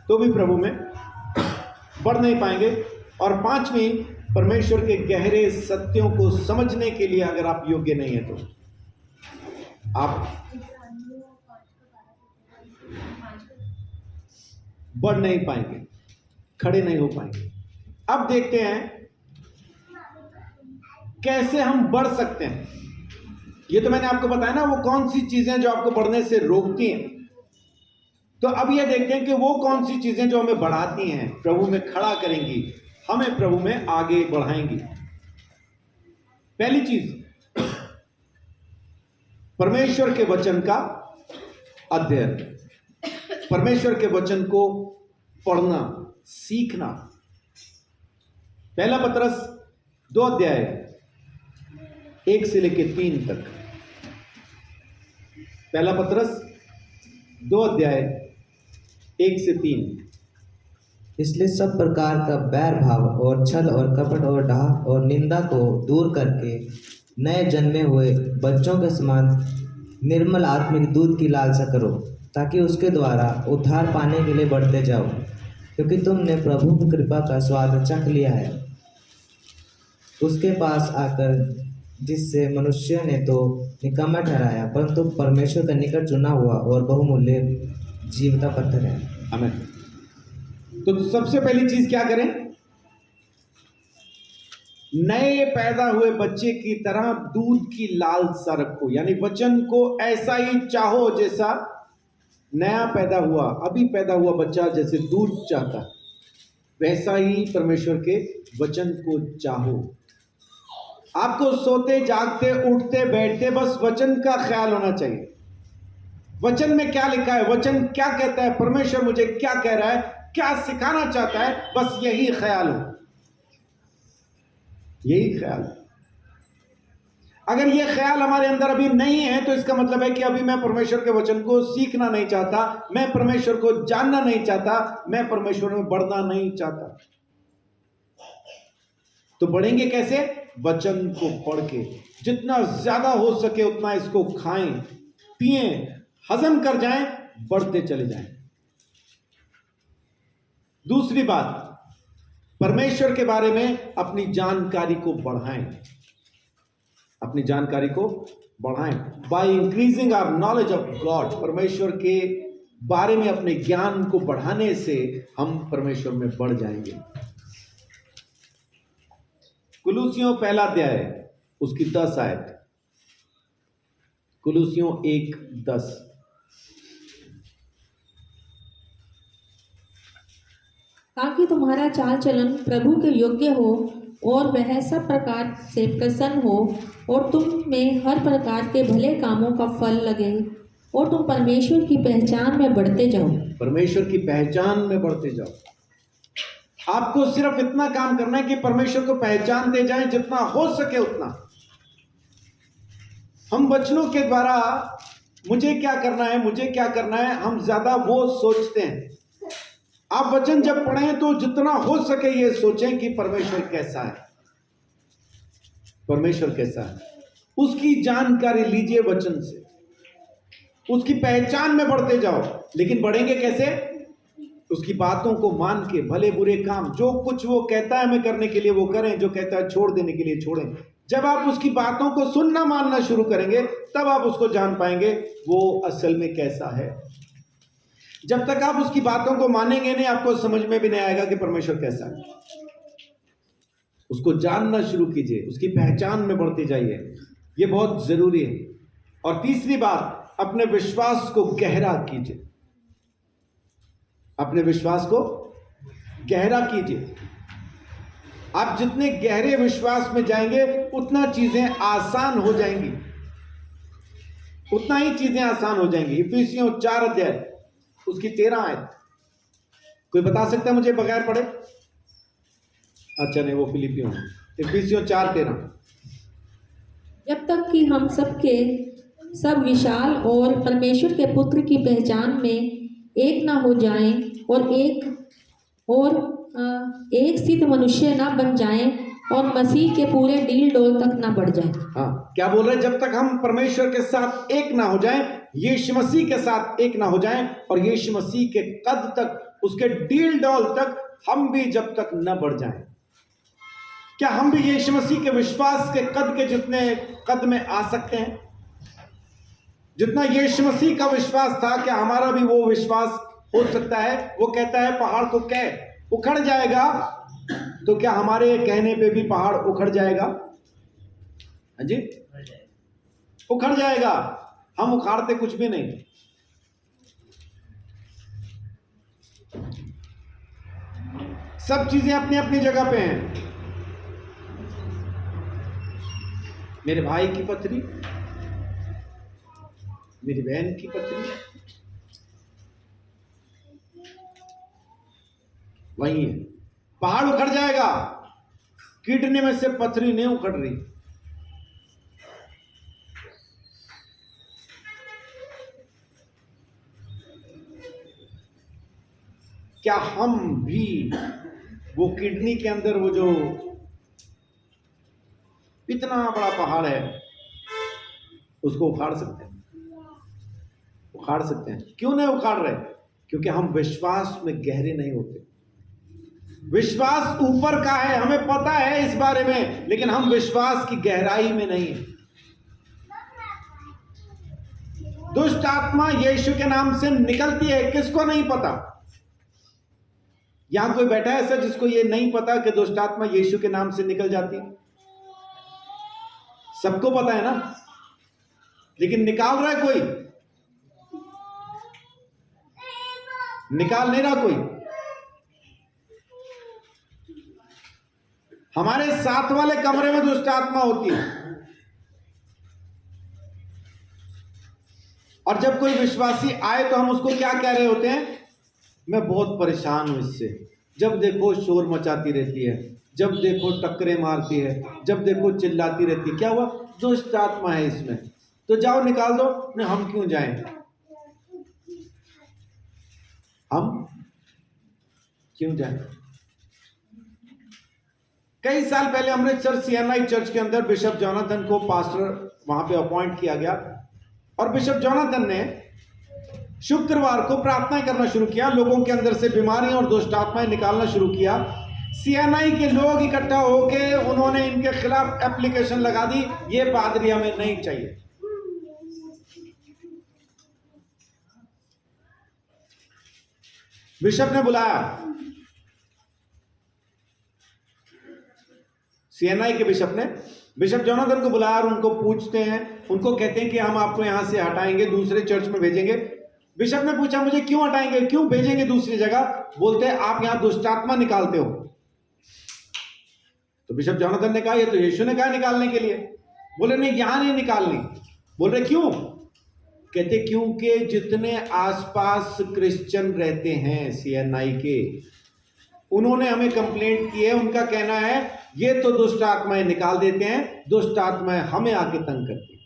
तो भी प्रभु में बढ़ नहीं पाएंगे। और 5वीं, परमेश्वर के गहरे सत्यों को समझने के लिए अगर आप योग्य नहीं है तो आप बढ़ नहीं पाएंगे, खड़े नहीं हो पाएंगे। अब देखते हैं कैसे हम बढ़ सकते हैं। ये तो मैंने आपको बताया ना वो कौन सी चीजें जो आपको बढ़ने से रोकती हैं। तो अब ये देखते हैं कि वो कौन सी चीजें जो हमें बढ़ाती हैं, प्रभु में खड़ा करेंगी, हमें प्रभु में आगे बढ़ाएंगी। पहली चीज, परमेश्वर के वचन का अध्ययन, परमेश्वर के वचन को पढ़ना, सीखना। पहला पतरस 2 अध्याय 1 से लेकर 3 तक। पहला पतरस 2 अध्याय 1 से 3। इसलिए सब प्रकार का बैर भाव और छल और कपट और डाह और निंदा को दूर करके नए जन्मे हुए बच्चों के समान निर्मल आत्मिक दूध की लालसा करो, ताकि उसके द्वारा उद्धार पाने के लिए बढ़ते जाओ, क्योंकि तुमने प्रभु की कृपा का स्वाद चख लिया है। उसके पास आकर जिससे मनुष्य ने तो निकम्मा ठहराया, परंतु परमेश्वर का निकट चुना हुआ और बहुमूल्य जीवता पत्थर है। आमीन। तो सबसे पहली चीज क्या करें? नए पैदा हुए बच्चे की तरह दूध की लालसा रखो, यानी वचन को ऐसा ही चाहो जैसा नया पैदा हुआ, अभी पैदा हुआ बच्चा जैसे दूध चाहता, वैसा ही परमेश्वर के वचन को चाहो। आपको सोते जागते उठते बैठते बस वचन का ख्याल होना चाहिए। वचन में क्या लिखा है, वचन क्या कहता है, परमेश्वर मुझे क्या कह रहा है, क्या सिखाना चाहता है, बस यही ख्याल हो, यही ख्याल। अगर यह ख्याल हमारे अंदर अभी नहीं है तो इसका मतलब है कि अभी मैं परमेश्वर के वचन को सीखना नहीं चाहता, मैं परमेश्वर को जानना नहीं चाहता, मैं परमेश्वर में बढ़ना नहीं चाहता। तो बढ़ेंगे कैसे? वचन को पढ़ के। जितना ज्यादा हो सके उतना इसको खाएं, पिएं, हजम कर जाएं, बढ़ते चले जाएं। दूसरी बात, परमेश्वर के बारे में अपनी जानकारी को बढ़ाएं, अपनी जानकारी को बढ़ाएं। By increasing our knowledge of God, परमेश्वर के बारे में अपने ज्ञान को बढ़ाने से हम परमेश्वर में बढ़ जाएंगे। कुलूसियों पहला अध्याय उसकी 10 आयत, कुलूसियों 1:10। ताकि तुम्हारा चाल चलन प्रभु के योग्य हो और वह सब प्रकार से प्रसन्न हो और तुम में हर प्रकार के भले कामों का फल लगे और तुम परमेश्वर की पहचान में बढ़ते जाओ। परमेश्वर की पहचान में बढ़ते जाओ। आपको सिर्फ इतना काम करना है कि परमेश्वर को पहचानते जाएं, जितना हो सके उतना। हम वचनों के द्वारा मुझे क्या करना है, मुझे क्या करना है, हम ज्यादा वो सोचते हैं। आप वचन जब पढ़ें तो जितना हो सके ये सोचें कि परमेश्वर कैसा है, परमेश्वर कैसा है, उसकी जानकारी लीजिए वचन से, उसकी पहचान में बढ़ते जाओ। लेकिन बढ़ेंगे कैसे? उसकी बातों को मान के, भले बुरे काम, जो कुछ वो कहता है हमें करने के लिए वो करें, जो कहता है छोड़ देने के लिए छोड़ें। जब आप उसकी बातों को सुनना मानना शुरू करेंगे तब आप उसको जान पाएंगे वो असल में कैसा है। जब तक आप उसकी बातों को मानेंगे नहीं, आपको समझ में भी नहीं आएगा कि परमेश्वर कैसा है। उसको जानना शुरू कीजिए, उसकी पहचान में बढ़ते जाइए, ये बहुत जरूरी है। और तीसरी बात, अपने विश्वास को गहरा कीजिए, अपने विश्वास को गहरा कीजिए। आप जितने गहरे विश्वास में जाएंगे उतना चीजें आसान हो जाएंगी, उतना ही चीजें आसान हो जाएंगी। इफिसियों 4 अध्याय उसकी 13 आयत, कोई बता सकता है मुझे बगैर पढ़े? अच्छा नहीं, वो फिलिपियों, इफिसियों 4:13। जब तक कि हम सबके सब विशाल और परमेश्वर के पुत्र की पहचान में एक ना हो जाएं और एक सिद्ध मनुष्य ना बन जाएं और मसीह के पूरे डील डोल तक ना बढ़ जाएं। हाँ, क्या बोल रहे हैं? जब तक हम परमेश्वर के साथ एक ना हो जाएं, यीशु मसीह के साथ एक ना हो जाएं, और यीशु मसीह के कद तक, उसके डील डोल तक हम भी जब तक न बढ़ जाएं। क्या हम भी यीशु मसीह के विश्वास के कद के जितने कद में आ सकते हैं? जितना यीशु मसीह का विश्वास था, क्या हमारा भी वो विश्वास हो सकता है? वो कहता है पहाड़ को कह उखड़ जाएगा, तो क्या हमारे कहने पे भी पहाड़ उखड़ जाएगा? हाँ जी, उखड़ जाएगा। हम उखाड़ते कुछ भी नहीं। सब चीजें अपनी अपनी जगह पे हैं। मेरे भाई की पथरी, मेरी बहन की पथरी वही है। पहाड़ उखड़ जाएगा, किडनी में से पथरी नहीं उखड़ रही। क्या हम भी वो किडनी के अंदर वो जो इतना बड़ा पहाड़ है उसको उखाड़ सकते हैं? उखाड़ सकते हैं। क्यों नहीं उखाड़ रहे? क्योंकि हम विश्वास में गहरे नहीं होते। विश्वास ऊपर का है, हमें पता है इस बारे में, लेकिन हम विश्वास की गहराई में नहीं। दुष्ट आत्मा यीशु के नाम से निकलती है, किसको नहीं पता? यहां कोई बैठा है ऐसा जिसको ये नहीं पता कि दुष्ट आत्मा यीशु के नाम से निकल जाती है? सबको पता है ना, लेकिन निकाल रहा है कोई? निकाल नहीं रहा कोई। हमारे साथ वाले कमरे में दुष्ट आत्मा होती है, और जब कोई विश्वासी आए तो हम उसको क्या कह रहे होते हैं? मैं बहुत परेशान हूं इससे। जब देखो शोर मचाती रहती है, जब देखो टक्करें मारती है, जब देखो चिल्लाती रहती है। क्या हुआ? दुष्ट आत्मा है इसमें, तो जाओ निकाल दो। नहीं, हम क्यों जाएं? हम क्यों जाएं? कई साल पहले अमृतसर सीएनआई चर्च के अंदर बिशप जोनाथन को पास्टर वहां पे अपॉइंट किया गया और बिशप जोनाथन ने शुक्रवार को प्रार्थना करना शुरू किया, लोगों के अंदर से बीमारियां और दुष्ट आत्माएं निकालना शुरू किया। सीएनआई के लोग इकट्ठा होके उन्होंने इनके खिलाफ एप्लीकेशन लगा दी, ये पादरी हमें नहीं चाहिए। बिशप ने बुलाया, सीएनआई के बिशप ने बिशप जोनाथन को बुलाया और उनको पूछते हैं, उनको कहते हैं कि हम आपको यहां से हटाएंगे, दूसरे चर्च में भेजेंगे। बिशप ने पूछा मुझे क्यों हटाएंगे, क्यों भेजेंगे दूसरी जगह? बोलते हैं आप यहां दुष्टात्मा निकालते हो। तो बिशप जोनाथन ने कहा ये तो यीशु ने कहा निकालने के लिए। बोले नहीं, यहां नहीं निकालनी। बोल रहे क्यों? कहते क्योंकि जितने आसपास क्रिश्चियन रहते हैं सीएनआई के, उन्होंने हमें कंप्लेंट की है, उनका कहना है ये तो दुष्ट आत्माएं निकाल देते हैं, दुष्ट आत्माएं हमें आके तंग करती हैं।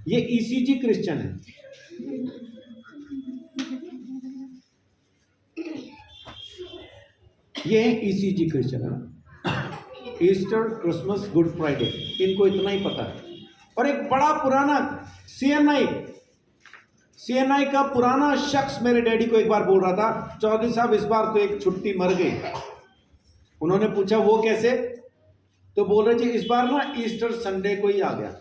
ये ईसीजी क्रिश्चियन है। ये ईसीजी क्रिश्चियन है ना, ईस्टर, क्रिसमस, गुड फ्राइडे, इनको इतना ही पता है। और एक बड़ा पुराना सीएनआई का पुराना शख्स मेरे डैडी को एक बार बोल रहा था, चौधरी साहब इस बार तो एक छुट्टी मर गई। उन्होंने पूछा वो कैसे? तो बोल रहे थे इस बार ना ईस्टर संडे को ही आ गया।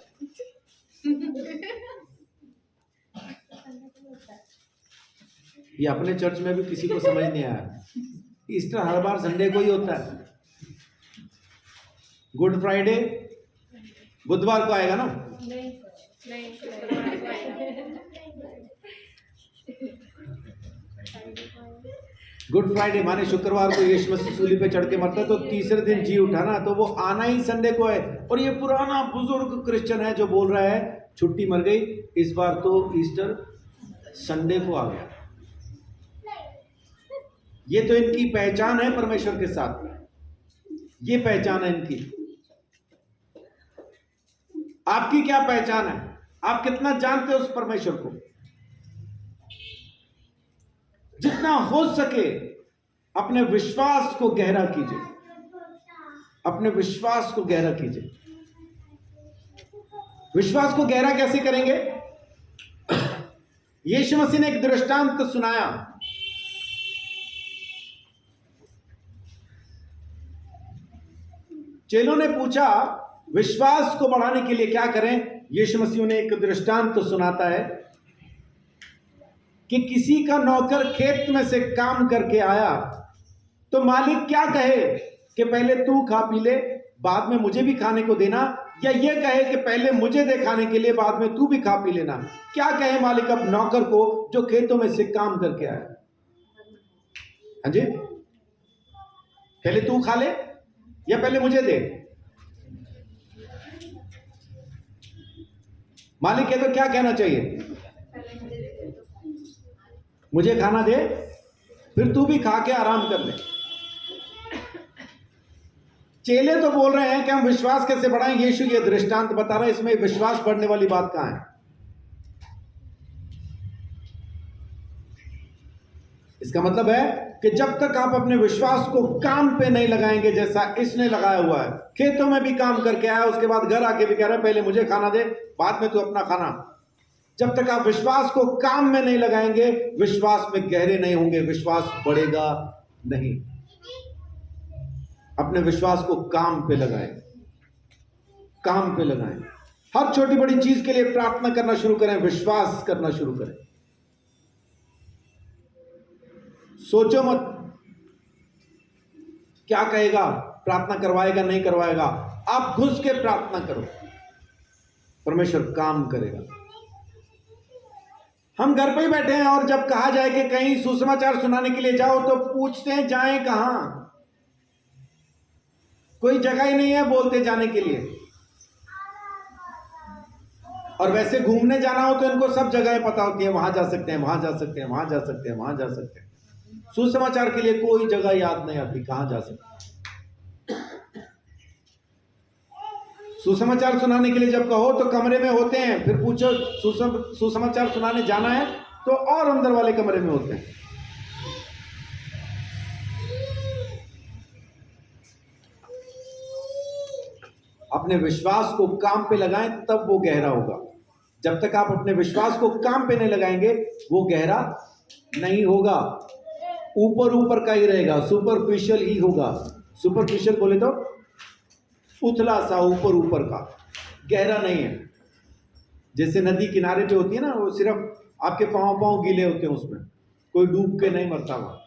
ये अपने चर्च में भी किसी को समझ नहीं आया, ईस्टर हर बार संडे को ही होता है। गुड फ्राइडे बुधवार को आएगा ना? नहीं। गुड फ्राइडे माने शुक्रवार को यीशु मसीह सूली पे चढ़ के मरता है, तो तीसरे दिन जी उठा ना, तो वो आना ही संडे को है। और ये पुराना बुजुर्ग क्रिश्चियन है जो बोल रहा है छुट्टी मर गई, इस बार तो ईस्टर संडे को आ गया। ये तो इनकी पहचान है परमेश्वर के साथ, ये पहचान है इनकी। आपकी क्या पहचान है? आप कितना जानते हो उस परमेश्वर को? जितना हो सके अपने विश्वास को गहरा कीजिए, अपने विश्वास को गहरा कीजिए। विश्वास को गहरा कैसे करेंगे? यीशु मसीह ने एक दृष्टांत सुनाया। चेलों ने पूछा विश्वास को बढ़ाने के लिए क्या करें? यीशु मसीह ने एक दृष्टांत सुनाता है कि किसी का नौकर खेत में से काम करके आया तो मालिक क्या कहे कि पहले तू खा पी ले, बाद में मुझे भी खाने को देना, या ये कहे कि पहले मुझे दे खाने के लिए, बाद में तू भी खा पी लेना? क्या कहे मालिक अब नौकर को जो खेतों में से काम करके आया? हाँ जी, पहले तू खा ले या पहले मुझे दे? मालिक कहे तो क्या कहना चाहिए? मुझे खाना दे, फिर तू भी खा के आराम कर ले। चेले तो बोल रहे हैं कि हम विश्वास कैसे बढ़ाएं? यीशु ये दृष्टांत बता रहा है, इसमें विश्वास बढ़ने वाली बात कहां है? इसका मतलब है कि जब तक आप अपने विश्वास को काम पे नहीं लगाएंगे, जैसा इसने लगाया हुआ है, खेतों में भी काम करके आया, उसके बाद घर आके भी कह रहा है पहले मुझे खाना दे, बाद में तू अपना खाना। जब तक आप विश्वास को काम में नहीं लगाएंगे, विश्वास में गहरे नहीं होंगे, विश्वास बढ़ेगा नहीं। अपने विश्वास को काम पे लगाएं, काम पे लगाएं। हर छोटी बड़ी चीज के लिए प्रार्थना करना शुरू करें, विश्वास करना शुरू करें। सोचो मत क्या कहेगा, प्रार्थना करवाएगा नहीं करवाएगा, आप घुस के प्रार्थना करो, परमेश्वर काम करेगा। हम घर पे ही बैठे हैं और जब कहा जाए कि कहीं सुसमाचार सुनाने के लिए जाओ तो पूछते हैं जाएं कहां? कोई जगह ही नहीं है बोलते जाने के लिए। और वैसे घूमने जाना हो तो इनको सब जगहें पता होती है, वहां जा सकते हैं, वहां जा सकते हैं, वहां जा सकते हैं, वहां जा सकते हैं। सुसमाचार के लिए कोई जगह याद नहीं आती कहां जा सकते। सुसमाचार सुनाने के लिए जब कहो तो कमरे में होते हैं, फिर पूछो सुसमाचार सुनाने जाना है तो और अंदर वाले कमरे में होते हैं। अपने विश्वास को काम पे लगाएं तब वो गहरा होगा। जब तक आप अपने विश्वास को काम पे नहीं लगाएंगे वो गहरा नहीं होगा, ऊपर ऊपर का ही रहेगा, सुपरफिशियल ही होगा। सुपरफिशियल बोले तो उथला सा, ऊपर ऊपर का, गहरा नहीं है। जैसे नदी किनारे पे होती है ना, वो सिर्फ आपके पाँव पाँव गीले होते हैं, उसमें कोई डूब के नहीं मरता। वहाँ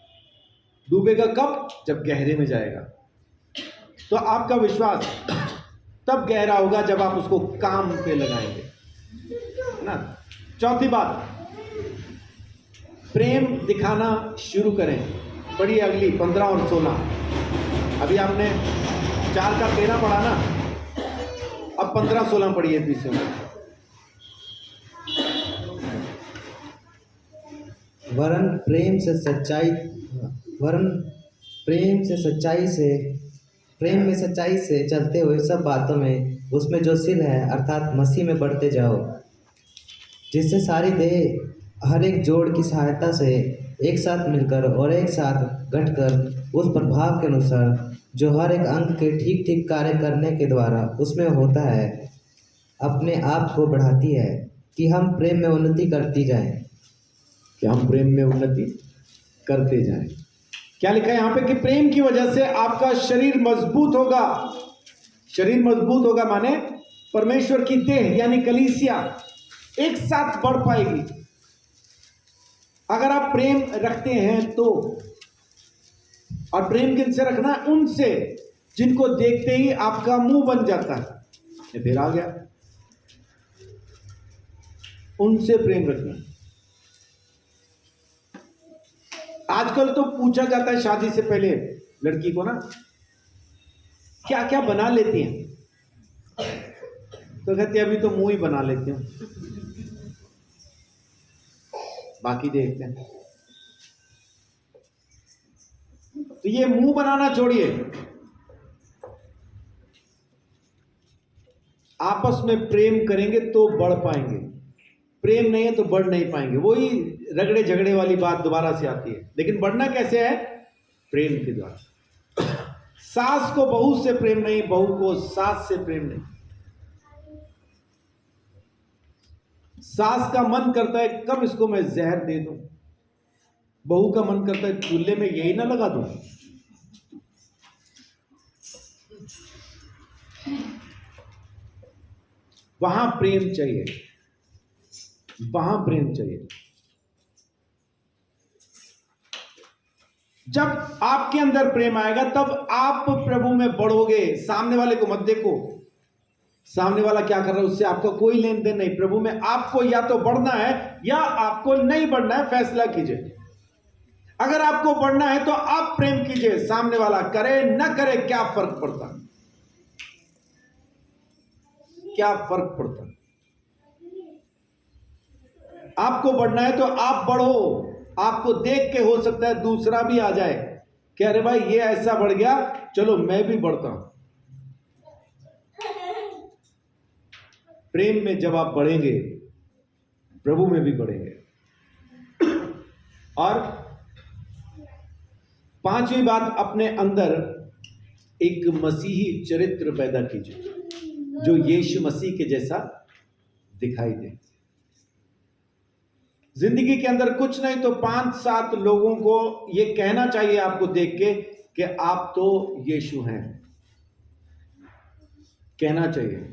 डूबेगा कब? जब गहरे में जाएगा। तो आपका विश्वास तब गहरा होगा जब आप उसको काम पे लगाएंगे, है ना। चौथी बात, प्रेम दिखाना शुरू करें। पढ़िए अगली 15 और 16। अभी आपने 4 का 13 पढ़ा ना, अब 15-16 पढ़िए तीसरे में। वरन प्रेम में सच्चाई से चलते हुए सब बातों में उसमें जो सिर है अर्थात मसीह में बढ़ते जाओ, जिससे सारी देह हर एक जोड़ की सहायता से एक साथ मिलकर और एक साथ घटकर उस प्रभाव के अनुसार जो हर एक अंग के ठीक ठीक कार्य करने के द्वारा उसमें होता है, अपने आप को बढ़ाती है कि हम प्रेम में उन्नति करती जाएं। कि हम प्रेम में उन्नति करते जाएं। क्या लिखा है यहाँ पे? कि प्रेम की वजह से आपका शरीर मजबूत होगा। शरीर मजबूत होगा माने परमेश्वर की देह यानी कलीसिया एक साथ बढ़ पाएगी। अगर आप प्रेम रखते हैं तो, और प्रेम किनसे रखना है? उनसे जिनको देखते ही आपका मुंह बन जाता है। ये फिर आ गया, उनसे प्रेम रखना। आजकल तो पूछा जाता है शादी से पहले लड़की को ना, क्या क्या बना लेती हैं? तो कहती है अभी तो मुंह ही बना लेती हूं, बाकी देखते हैं। तो ये मुंह बनाना छोड़िए, आपस में प्रेम करेंगे तो बढ़ पाएंगे। प्रेम नहीं है तो बढ़ नहीं पाएंगे। वही रगड़े झगड़े वाली बात दोबारा से आती है। लेकिन बढ़ना कैसे है? प्रेम के द्वारा। सास को बहू से प्रेम नहीं, बहू को सास से प्रेम नहीं। सास का मन करता है कब इसको मैं जहर दे दूं, बहू का मन करता है चूल्हे में यही ना लगा दूं। वहां प्रेम चाहिए, वहां प्रेम चाहिए। जब आपके अंदर प्रेम आएगा तब आप प्रभु में बढ़ोगे। सामने वाले को मत देखो, सामने वाला क्या कर रहा है उससे आपका कोई लेन देन नहीं। प्रभु में आपको या तो बढ़ना है या आपको नहीं बढ़ना है, फैसला कीजिए। अगर आपको बढ़ना है तो आप प्रेम कीजिए, सामने वाला करे ना करे क्या फर्क पड़ता, क्या फर्क पड़ता। आपको बढ़ना है तो आप बढ़ो। आपको देख के हो सकता है दूसरा भी आ जाए कि अरे भाई ये ऐसा बढ़ गया, चलो मैं भी बढ़ता हूं। प्रेम में जब आप बढ़ेंगे प्रभु में भी बढ़ेंगे। और पांचवी बात, अपने अंदर एक मसीही चरित्र पैदा कीजिए जो यीशु मसीह के जैसा दिखाई दे। जिंदगी के अंदर कुछ नहीं तो 5-7 लोगों को ये कहना चाहिए आपको देख के कि आप तो यीशु हैं, कहना चाहिए।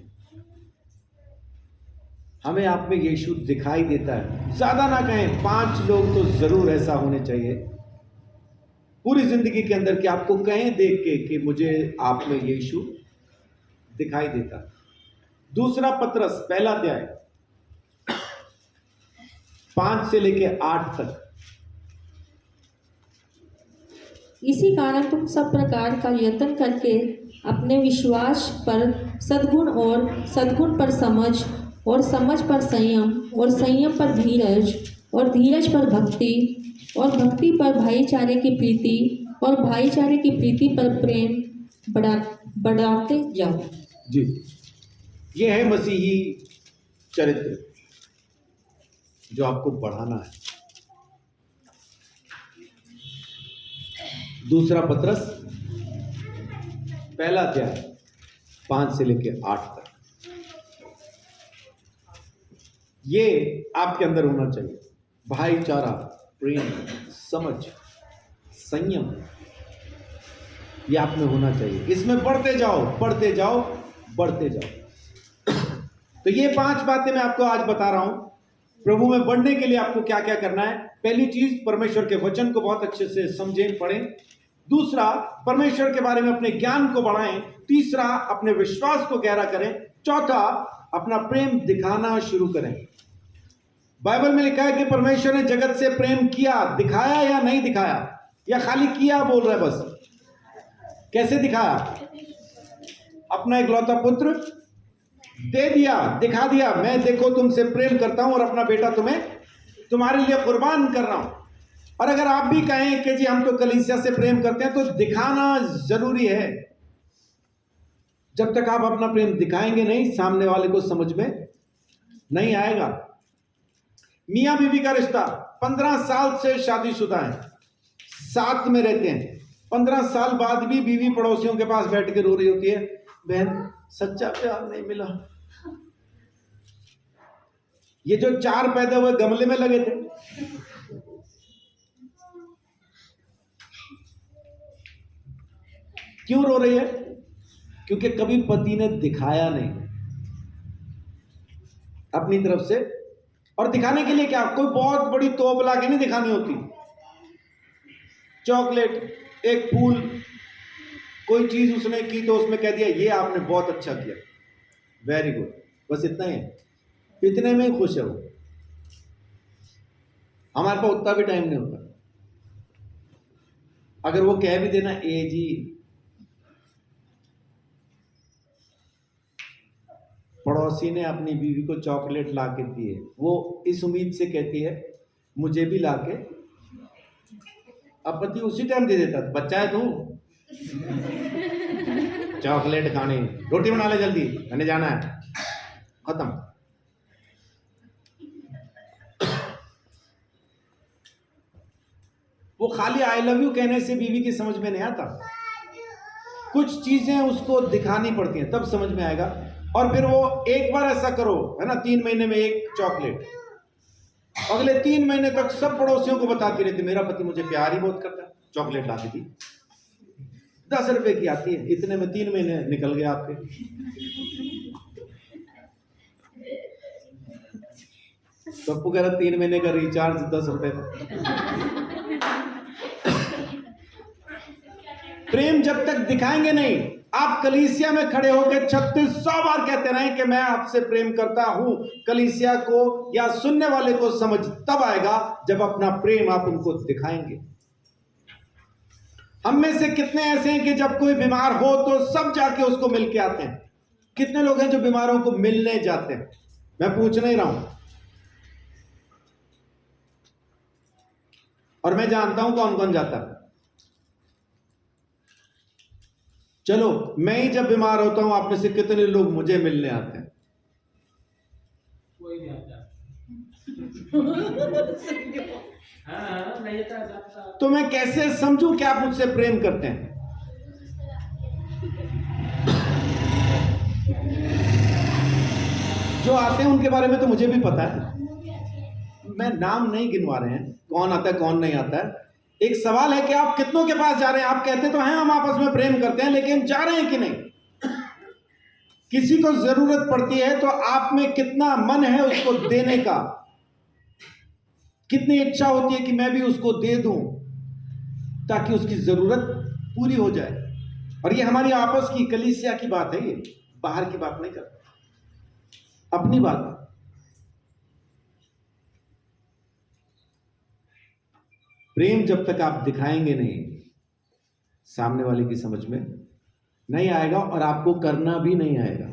हमें आप में यीशु दिखाई देता है। ज्यादा ना कहें, 5 लोग तो जरूर ऐसा होने चाहिए पूरी जिंदगी के अंदर कि आपको कहें देख के कि मुझे आप में यीशु दिखाई देता। दूसरा पत्रस पहला अध्याय 5 से लेके 8 तक। इसी कारण तुम सब प्रकार का यत्न करके अपने विश्वास पर सद्गुण और सद्गुण पर समझ और समझ पर संयम और संयम पर धीरज और धीरज पर भक्ति और भक्ति पर भाईचारे की प्रीति और भाईचारे की प्रीति पर प्रेम बढ़ाते जाओ। जी, ये है मसीही चरित्र जो आपको बढ़ाना है। दूसरा पत्रस पहला अध्याय 5 से लेके 8 तक। ये आपके अंदर होना चाहिए, भाईचारा, प्रेम, समझ, संयम, ये आप में होना चाहिए। इसमें बढ़ते जाओ, बढ़ते जाओ, बढ़ते जाओ। तो ये 5 बातें मैं आपको आज बता रहा हूं। प्रभु में बढ़ने के लिए आपको क्या क्या करना है। पहली चीज, परमेश्वर के वचन को बहुत अच्छे से समझें, पढ़ें। दूसरा, परमेश्वर के बारे में अपने ज्ञान को बढ़ाएं। तीसरा, अपने विश्वास को गहरा करें। चौथा, अपना प्रेम दिखाना शुरू करें। बाइबल में लिखा है कि परमेश्वर ने जगत से प्रेम किया, दिखाया या नहीं दिखाया, या खाली किया बोल रहा है बस? कैसे दिखाया? अपना इकलौता पुत्र दे दिया, दिखा दिया, मैं देखो तुमसे प्रेम करता हूं और अपना बेटा तुम्हारे लिए कुर्बान कर रहा हूं। और अगर आप भी कहें कि जी हम तो कलीसिया से प्रेम करते हैं, तो दिखाना जरूरी है। जब तक आप अपना प्रेम दिखाएंगे नहीं, सामने वाले को समझ में नहीं आएगा। मियां बीवी का रिश्ता, 15 साल से शादीशुदा है, साथ में रहते हैं, 15 साल बाद भी बीवी पड़ोसियों के पास बैठ के रो रही होती है, बहन सच्चा प्यार नहीं मिला। ये जो 4 पैदा हुए गमले में लगे थे, क्यों रो रही है? क्योंकि कभी पति ने दिखाया नहीं अपनी तरफ से। और दिखाने के लिए क्या, कोई बहुत बड़ी तोप ला के नहीं दिखानी होती। चॉकलेट, एक फूल, कोई चीज उसने की तो उसमें कह दिया ये आपने बहुत अच्छा किया, वेरी गुड, बस इतना ही है। इतने में ही खुश है वो। हमारे पास उतना भी टाइम नहीं होता। अगर वो कह भी देना ए जी, पड़ोसी ने अपनी बीवी को चॉकलेट ला के दिए, वो इस उम्मीद से कहती है मुझे भी ला के, अब पति उसी टाइम दे देता, बच्चा है तू, चॉकलेट खानी, रोटी बना ले जल्दी, मैंने जाना है, खत्म। वो खाली आई लव यू कहने से बीवी की समझ में नहीं आता। कुछ चीजें उसको दिखानी पड़ती हैं, तब समझ में आएगा। और फिर वो एक बार ऐसा करो, है ना, 3 महीने में एक चॉकलेट, अगले 3 महीने तक सब पड़ोसियों को बताती रहती मेरा पति मुझे प्यार ही बहुत करता है, चॉकलेट ला के दी, 10 रुपए की आती है, इतने में 3 महीने निकल गए आपके। सबको कह रहा 3 महीने का रिचार्ज 10 रुपए का। प्रेम जब तक दिखाएंगे नहीं, आप कलीसिया में खड़े होकर 3600 बार कहते रहें कि मैं आपसे प्रेम करता हूं, कलीसिया को या सुनने वाले को समझ तब आएगा जब अपना प्रेम आप उनको दिखाएंगे। हम में से कितने ऐसे हैं कि जब कोई बीमार हो तो सब जाके उसको मिल के आते हैं? कितने लोग हैं जो बीमारों को मिलने जाते हैं? मैं पूछ नहीं रहा हूं, और मैं जानता हूं कौन कौन जाता है। चलो, मैं ही जब बीमार होता हूं, आप में से कितने लोग मुझे मिलने आते हैं? कोई नहीं आता। नहीं आता। तो मैं कैसे समझूं कि आप मुझसे प्रेम करते हैं? जो आते हैं उनके बारे में तो मुझे भी पता है, मैं नाम नहीं गिनवा रहे हैं कौन आता है कौन नहीं आता है। एक सवाल है कि आप कितनों के पास जा रहे हैं? आप कहते तो हैं हम आपस में प्रेम करते हैं, लेकिन जा रहे हैं कि नहीं? किसी को जरूरत पड़ती है तो आप में कितना मन है उसको देने का, कितनी इच्छा होती है कि मैं भी उसको दे दूं ताकि उसकी जरूरत पूरी हो जाए। और ये हमारी आपस की कलीसिया की बात है, ये बाहर की बात नहीं करते, अपनी बात है। प्रेम जब तक आप दिखाएंगे नहीं, सामने वाले की समझ में नहीं आएगा और आपको करना भी नहीं आएगा।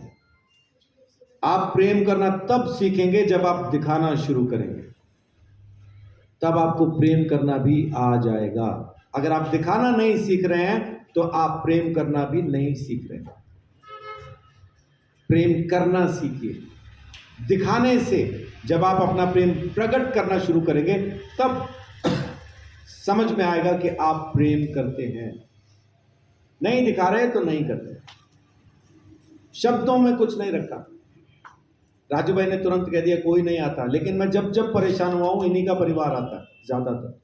आप प्रेम करना तब सीखेंगे जब आप दिखाना शुरू करेंगे, तब आपको प्रेम करना भी आ जाएगा। अगर आप दिखाना नहीं सीख रहे हैं तो आप प्रेम करना भी नहीं सीख रहे। प्रेम करना सीखिए। दिखाने से जब आप अपना प्रेम प्रकट करना शुरू करेंगे तब समझ में आएगा कि आप प्रेम करते हैं। नहीं दिखा रहे तो नहीं करते। शब्दों में कुछ नहीं रखा। राजू भाई ने तुरंत कह दिया कोई नहीं आता, लेकिन मैं जब जब परेशान हुआ हूं इन्हीं का परिवार आता है ज्यादातर।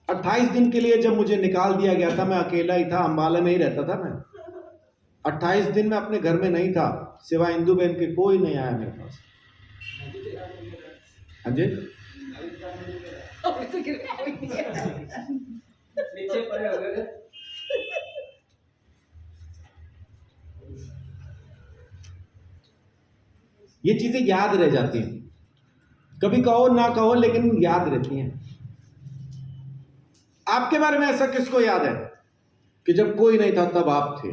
28 दिन के लिए जब मुझे निकाल दिया गया था, मैं अकेला ही था, अंबाला में ही रहता था मैं। 28 दिन में अपने घर में नहीं था, सिवाय इंदू बहन के कोई नहीं आया मेरे पास। हाँ जी, नीचे पड़े हो गए। ये चीजें याद रह जाती हैं, कभी कहो ना कहो लेकिन याद रहती हैं। आपके बारे में ऐसा किसको याद है कि जब कोई नहीं था तब आप थे?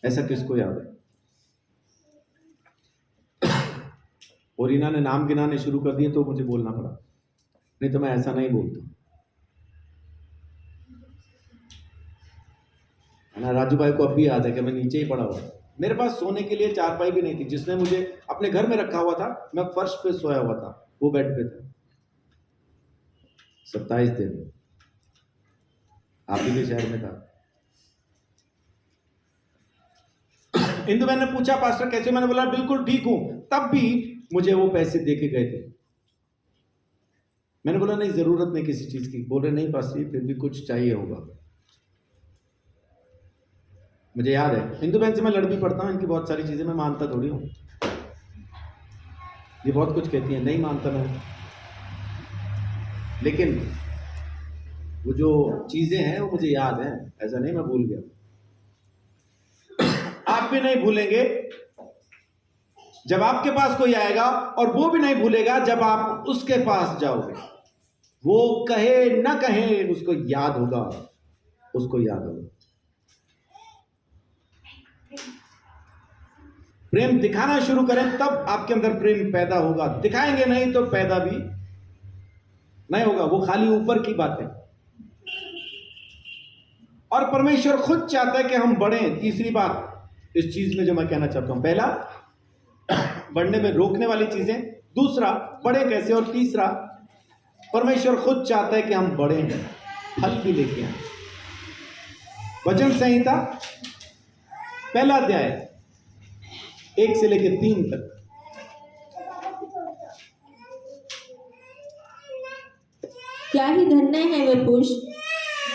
ऐसा किसको याद है? और इन्होंने नाम गिनाने शुरू कर दिए तो मुझे बोलना पड़ा, नहीं तो मैं ऐसा नहीं बोलता है ना। राजू भाई को अब भी याद है कि मैं नीचे ही पड़ा हुआ, मेरे पास सोने के लिए चारपाई भी नहीं थी, जिसने मुझे अपने घर में रखा हुआ था, मैं फर्श पे सोया हुआ था, वो बेड पे था। 27 दिन आप ही के शहर में था। इंदु बहन ने पूछा पास्टर कैसे, मैंने बोला बिल्कुल ठीक हूं। तब भी मुझे वो पैसे दे के गए थे। मैंने बोला नहीं जरूरत नहीं किसी चीज की। बोल रहे नहीं पास्टर फिर भी कुछ चाहिए होगा। मुझे याद है इंदु बहन से मैं लड़ भी पड़ता हूं, इनकी बहुत सारी चीजें मैं मानता थोड़ी हूं। ये बहुत कुछ कहती है, नहीं मानता मैं, लेकिन वो जो चीजें हैं वो मुझे याद है, ऐसा नहीं मैं भूल गया। आप भी नहीं भूलेंगे जब आपके पास कोई आएगा, और वो भी नहीं भूलेगा जब आप उसके पास जाओगे। वो कहे ना कहे उसको याद होगा, उसको याद होगा। प्रेम दिखाना शुरू करें तब आपके अंदर प्रेम पैदा होगा, दिखाएंगे नहीं तो पैदा भी नहीं होगा, वो खाली ऊपर की बात है। और परमेश्वर खुद चाहता है कि हम बढ़ें। तीसरी बात इस चीज में जो मैं कहना चाहता हूं, पहला बढ़ने में रोकने वाली चीजें, दूसरा बढ़े कैसे, और तीसरा परमेश्वर खुद चाहता है कि हम बढ़ें, फल भी लेके आए। वचन संहिता पहला अध्याय 1 से लेकर 3 तक। क्या ही धन्य है वे पुरुष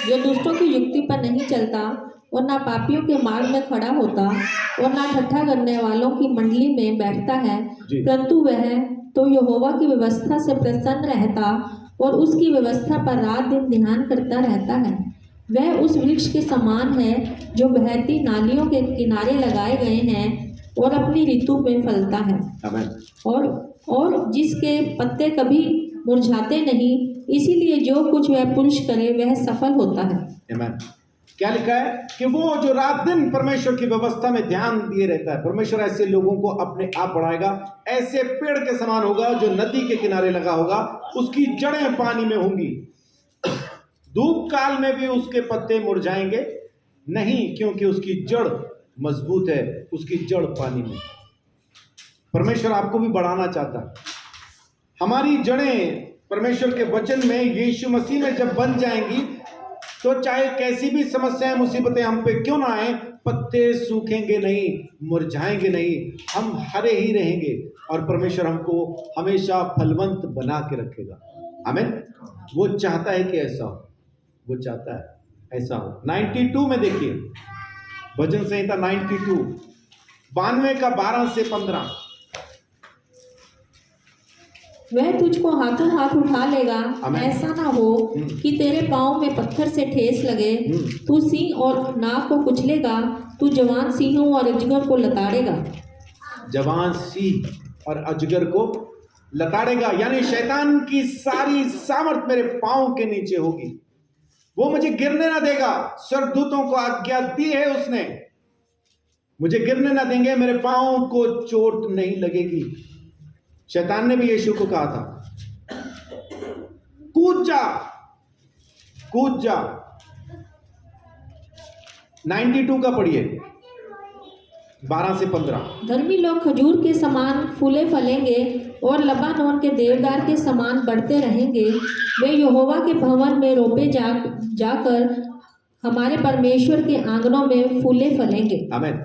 जो दुष्टों की युक्ति पर नहीं चलता और ना पापियों के मार्ग में खड़ा होता और ना ठट्ठा करने वालों की मंडली में बैठता है, जी। परंतु वह तो यहोवा की व्यवस्था से प्रसन्न रहता और उसकी व्यवस्था पर रात दिन ध्यान करता रहता है। वह उस वृक्ष के समान है जो बहती नालियों के किनारे लगाए गए हैं और अपनी ऋतु में फलता है, आमीन। और जिसके पत्ते कभी मुरझाते नहीं। इसीलिए जो कुछ वह पुरुष करे वह सफल होता है। आमीन। क्या लिखा है कि वो जो रात दिन परमेश्वर की व्यवस्था में ध्यान दिए रहता है, परमेश्वर ऐसे लोगों को अपने आप बढ़ाएगा। ऐसे पेड़ के समान होगा जो नदी के किनारे लगा होगा, उसकी जड़ें पानी में होंगी, धूप काल में भी उसके पत्ते मुरझाएंगे नहीं, क्योंकि उसकी जड़ मजबूत है, उसकी जड़ पानी में। परमेश्वर आपको भी बढ़ाना चाहता है। हमारी जड़ें परमेश्वर के वचन में यीशु मसीह में जब बन जाएंगी तो चाहे कैसी भी समस्याएं मुसीबतें हम पे क्यों ना आए, पत्ते सूखेंगे नहीं, मुरझाएंगे नहीं, हम हरे ही रहेंगे और परमेश्वर हमको हमेशा फलवंत बना के रखेगा। आमीन। वो चाहता है कि ऐसा हो, वो चाहता है ऐसा हो। 92 में देखिए, भजन संहिता 92 92 का 12 से 15। वह तुझको हाथों हाथ उठा लेगा, आमीन। ऐसा ना हो कि तेरे पाँव में पत्थर से ठेस लगे। तू सिंह और नाग को कुचलेगा, तू जवान सिंहों और अजगर को लताड़ेगा। जवान सिंह और अजगर को लताड़ेगा, यानी शैतान की सारी सामर्थ मेरे पांव के नीचे होगी। वो मुझे गिरने ना देगा। स्वर्गदूतों को आज्ञा दी है उसने, मुझे गिरने ना देंगे, मेरे पांव को चोट नहीं लगेगी। शैतान ने भी यीशु को कहा था कूद जा, कूद जा। 92 का पढ़िए 12 से 15। धर्मी लोग खजूर के समान फूले फलेंगे और लबानोन के देवदार के समान बढ़ते रहेंगे। वे यहोवा के भवन में रोपे जाकर हमारे परमेश्वर के आंगनों में फूले फलेंगे। आमीन।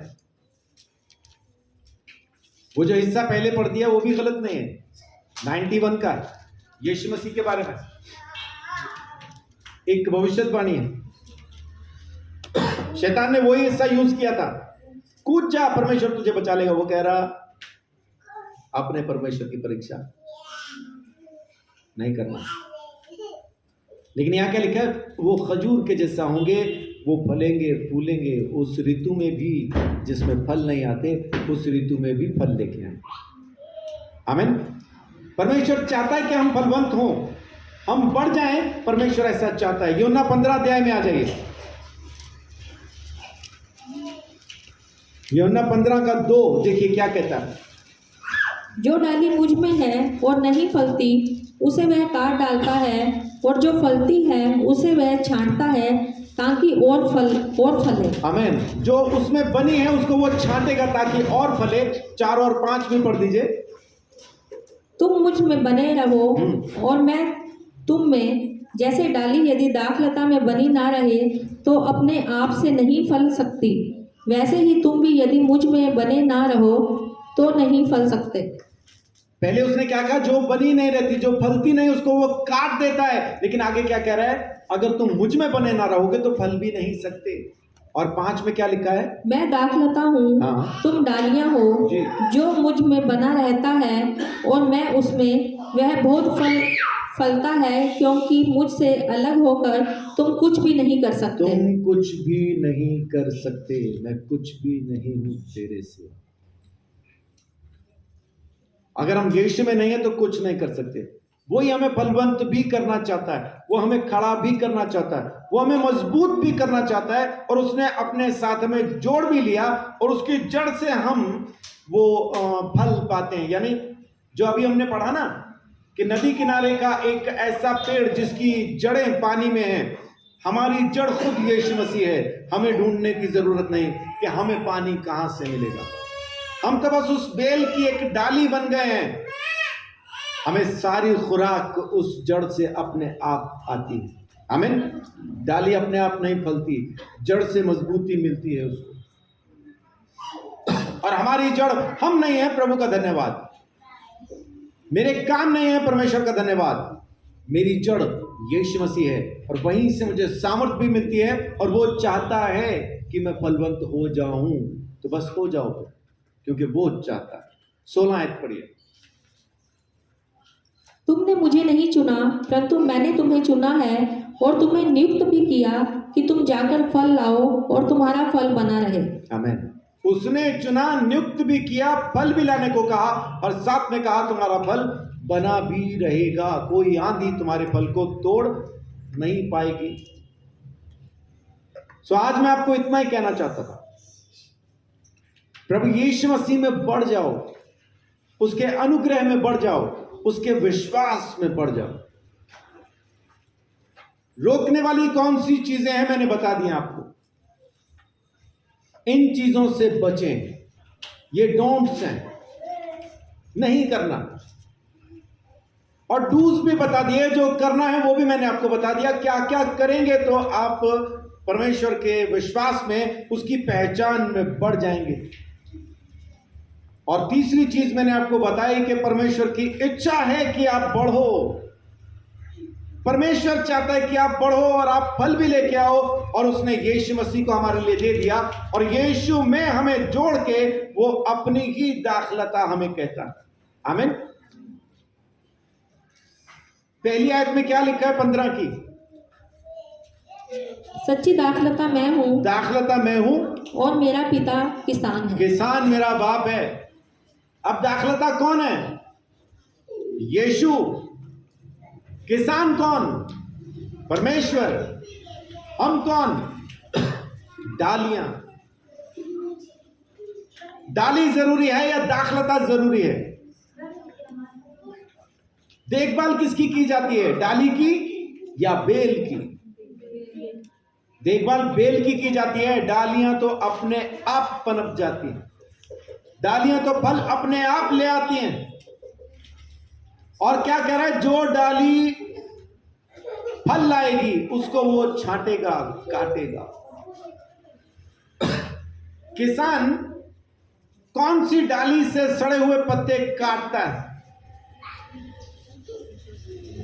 वो जो हिस्सा पहले पढ़ दिया वो भी गलत नहीं है, 91 का यीशु मसीह के बारे में एक भविष्यवाणी है। शैतान ने वही हिस्सा यूज किया था, कूद जा परमेश्वर तुझे बचा लेगा। वो कह रहा अपने परमेश्वर की परीक्षा नहीं करना। लेकिन यहां क्या लिखा है, वो खजूर के जैसा होंगे, वो फलेंगे फूलेंगे उस ऋतु में भी जिसमें फल नहीं आते, उस ऋतु में भी फल लेके आए। आमीन। परमेश्वर चाहता है कि हम फलवंत हों, हम बढ़ जाएं। परमेश्वर ऐसा चाहता है। यूहन्ना 15 अध्याय में आ जाइए। यूहन्ना 15 का 2 देखिए क्या कहता है। जो डाली मुझ में है और नहीं फलती उसे वह काट डालता है, और जो फलती है उसे वह छांटता है ताकि और फले। आमीन। जो उसमें बनी है उसको वो छांटेगा ताकि और फले। 4 और 5 में पढ़ दीजिए। तुम मुझ में बने रहो और मैं तुम में। जैसे डाली यदि दाखलता में बनी ना रहे तो अपने आप से नहीं फल सकती, वैसे ही तुम भी यदि मुझ में बने ना रहो तो नहीं फल सकते। पहले उसने क्या कहा, जो बनी नहीं रहती, जो फलती नहीं, उसको वो काट देता है। लेकिन आगे क्या कह रहा है, अगर तुम मुझ में बने ना रहोगे तो फल भी नहीं सकते। और 5 में क्या लिखा है, मैं दाखलता हूँ, हाँ। तुम डालियाँ हो। जो मुझ में बना रहता है और मैं उसमें, वह बहुत फलता है, क्योंकि मुझसे अलग होकर तुम कुछ भी नहीं कर सकते। तुम कुछ भी नहीं कर सकते, मैं कुछ भी नहीं हूं तेरे से। अगर हम यीशु में नहीं है तो कुछ नहीं कर सकते। वही हमें फलवंत भी करना चाहता है, वो हमें खड़ा भी करना चाहता है, वो हमें मजबूत भी करना चाहता है। और उसने अपने साथ में जोड़ भी लिया और उसकी जड़ से हम वो फल पाते हैं। यानी जो अभी हमने पढ़ा ना कि नदी किनारे का एक ऐसा पेड़ जिसकी जड़ें पानी में हैं, हमारी जड़ खुद यीशु मसीह है। हमें ढूंढने की जरूरत नहीं कि हमें पानी कहां से मिलेगा। हम तो बस उस बेल की एक डाली बन गए हैं। हमें सारी खुराक उस जड़ से अपने आप आती है। आमीन। डाली अपने आप नहीं फलती, जड़ से मजबूती मिलती है उसको। और हमारी जड़ हम नहीं है, प्रभु का धन्यवाद। मेरे काम नहीं है, परमेश्वर का धन्यवाद। मेरी जड़ यीशु मसीह है और वहीं से मुझे सामर्थ भी मिलती है। और वो चाहता है कि मैं फलवंत हो जाऊं, तो बस हो जाओ, क्योंकि वो चाहता है। 16 आयत पढ़िए। तुमने मुझे नहीं चुना, परंतु मैंने तुम्हें चुना है और तुम्हें नियुक्त भी किया कि तुम जाकर फल लाओ और तुम्हारा फल बना रहे। आमीन। उसने चुना, नियुक्त भी किया, फल भी लाने को कहा, और साथ में कहा तुम्हारा फल बना भी रहेगा। कोई आंधी तुम्हारे फल को तोड़ नहीं पाएगी। सो आज मैं आपको इतना ही कहना चाहता था, प्रभु यीशु मसीह में बढ़ जाओ, उसके अनुग्रह में बढ़ जाओ, उसके विश्वास में बढ़ जाओ। रोकने वाली कौन सी चीजें हैं मैंने बता दी आपको। इन चीजों से बचें। ये डोंट्स हैं, नहीं करना। और डूज भी बता दिए, जो करना है वो भी मैंने आपको बता दिया। क्या क्या करेंगे तो आप परमेश्वर के विश्वास में, उसकी पहचान में बढ़ जाएंगे। और तीसरी चीज मैंने आपको बताई कि परमेश्वर की इच्छा है कि आप बढ़ो। परमेश्वर चाहता है कि आप बढ़ो और आप फल भी लेके आओ। और उसने यीशु मसीह को हमारे लिए दे दिया, और यीशु में हमें जोड़ के वो अपनी ही दाखलता हमें कहता है। आमीन। पहली आयत में क्या लिखा है 15 की? सच्ची दाखलता मैं हूँ, दाखलता मैं हूं और मेरा पिता किसान है। किसान मेरा बाप है। अब दाखलता कौन है? यीशु। किसान कौन? परमेश्वर। हम कौन? डालियां। डाली जरूरी है या दाखलता जरूरी है? देखभाल किसकी की जाती है, डाली की या बेल की? देखभाल बेल की जाती है। डालियां तो अपने आप पनप जाती हैं, डालियां तो फल अपने आप ले आती हैं। और क्या कह रहा है, जो डाली फल लाएगी उसको वो छांटेगा, काटेगा। किसान कौन सी डाली से सड़े हुए पत्ते काटता है?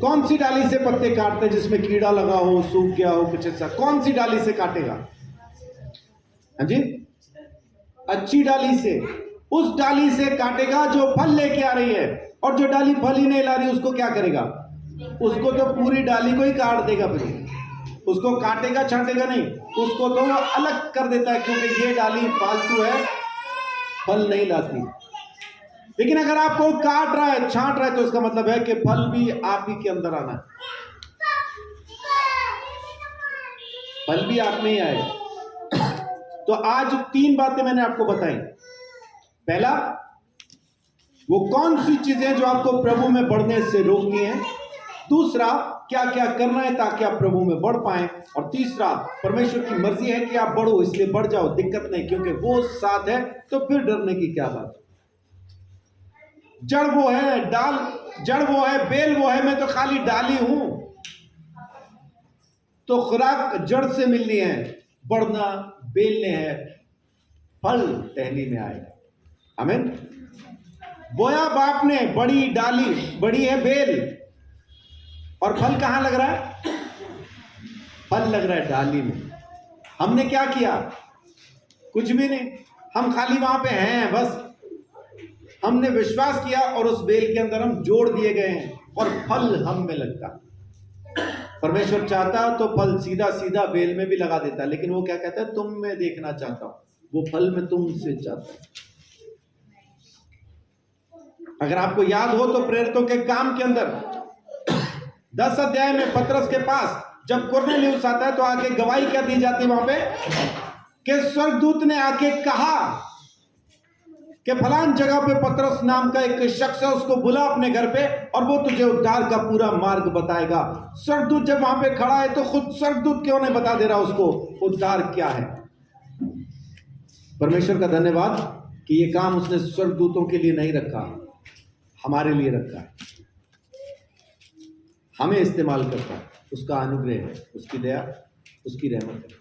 कौन सी डाली से पत्ते काटते हैं जिसमें कीड़ा लगा हो, सूख गया हो, कुछ ऐसा? कौन सी डाली से काटेगा? हाँ जी, अच्छी डाली से। उस डाली से काटेगा जो फल लेके आ रही है, और जो डाली फल ही नहीं ला रही उसको क्या करेगा? उसको तो पूरी डाली को ही काट देगा, फिर उसको काटेगा छांटेगा नहीं, उसको तो वो अलग कर देता है, क्योंकि ये डाली फालतू है, फल नहीं लाती। लेकिन अगर आपको काट रहा है, छांट रहा है, तो इसका मतलब है कि फल भी आप ही के अंदर आना है, फल भी आप में ही आएगा। तो आज 3 बातें मैंने आपको बताई। पहला, वो कौन सी चीजें जो आपको प्रभु में बढ़ने से रोकती हैं। दूसरा, क्या क्या करना है ताकि आप प्रभु में बढ़ पाएं। और तीसरा, परमेश्वर की मर्जी है कि आप बढ़ो, इसलिए बढ़ जाओ, दिक्कत नहीं, क्योंकि वो साथ है, तो फिर डरने की क्या बात। जड़ वो है, जड़ वो है, बेल वो है, मैं तो खाली डाली हूं। तो खुराक जड़ से मिलनी है, बढ़ना बेल ने है, फल टहनी में आएगा। आमीन। बोया बाप ने, बड़ी डाली, बड़ी है बेल, और फल कहां लग रहा है? फल लग रहा है डाली में। हमने क्या किया? कुछ भी नहीं, हम खाली वहां पे हैं, बस हमने विश्वास किया और उस बेल के अंदर हम जोड़ दिए गए हैं, और फल हम में लगता। परमेश्वर चाहता तो फल सीधा सीधा बेल में भी लगा देता, लेकिन वो क्या कहता है? तुम में देखना चाहता हूं, वो फल में तुमसे चाहता है। अगर आपको याद हो तो प्रेरितों के काम के अंदर 10 अध्याय में पतरस के पास जब कुरनेलियुस आता है, तो आके गवाही क्या दी जाती है वहां पे? कि स्वर्गदूत ने आके कहा कि फलान जगह पे पतरस नाम का एक शख्स है, उसको बुला अपने घर पे, और वो तुझे उद्धार का पूरा मार्ग बताएगा। स्वर्गदूत जब वहां पे खड़ा है, तो खुद स्वर्गदूत क्यों नहीं बता दे रहा उसको उद्धार क्या है? परमेश्वर का धन्यवाद कि ये काम उसने स्वर्गदूतों के लिए नहीं रखा, हमारे लिए रखा है, हमें इस्तेमाल करता है। उसका अनुग्रह है, उसकी दया, उसकी रहमत है।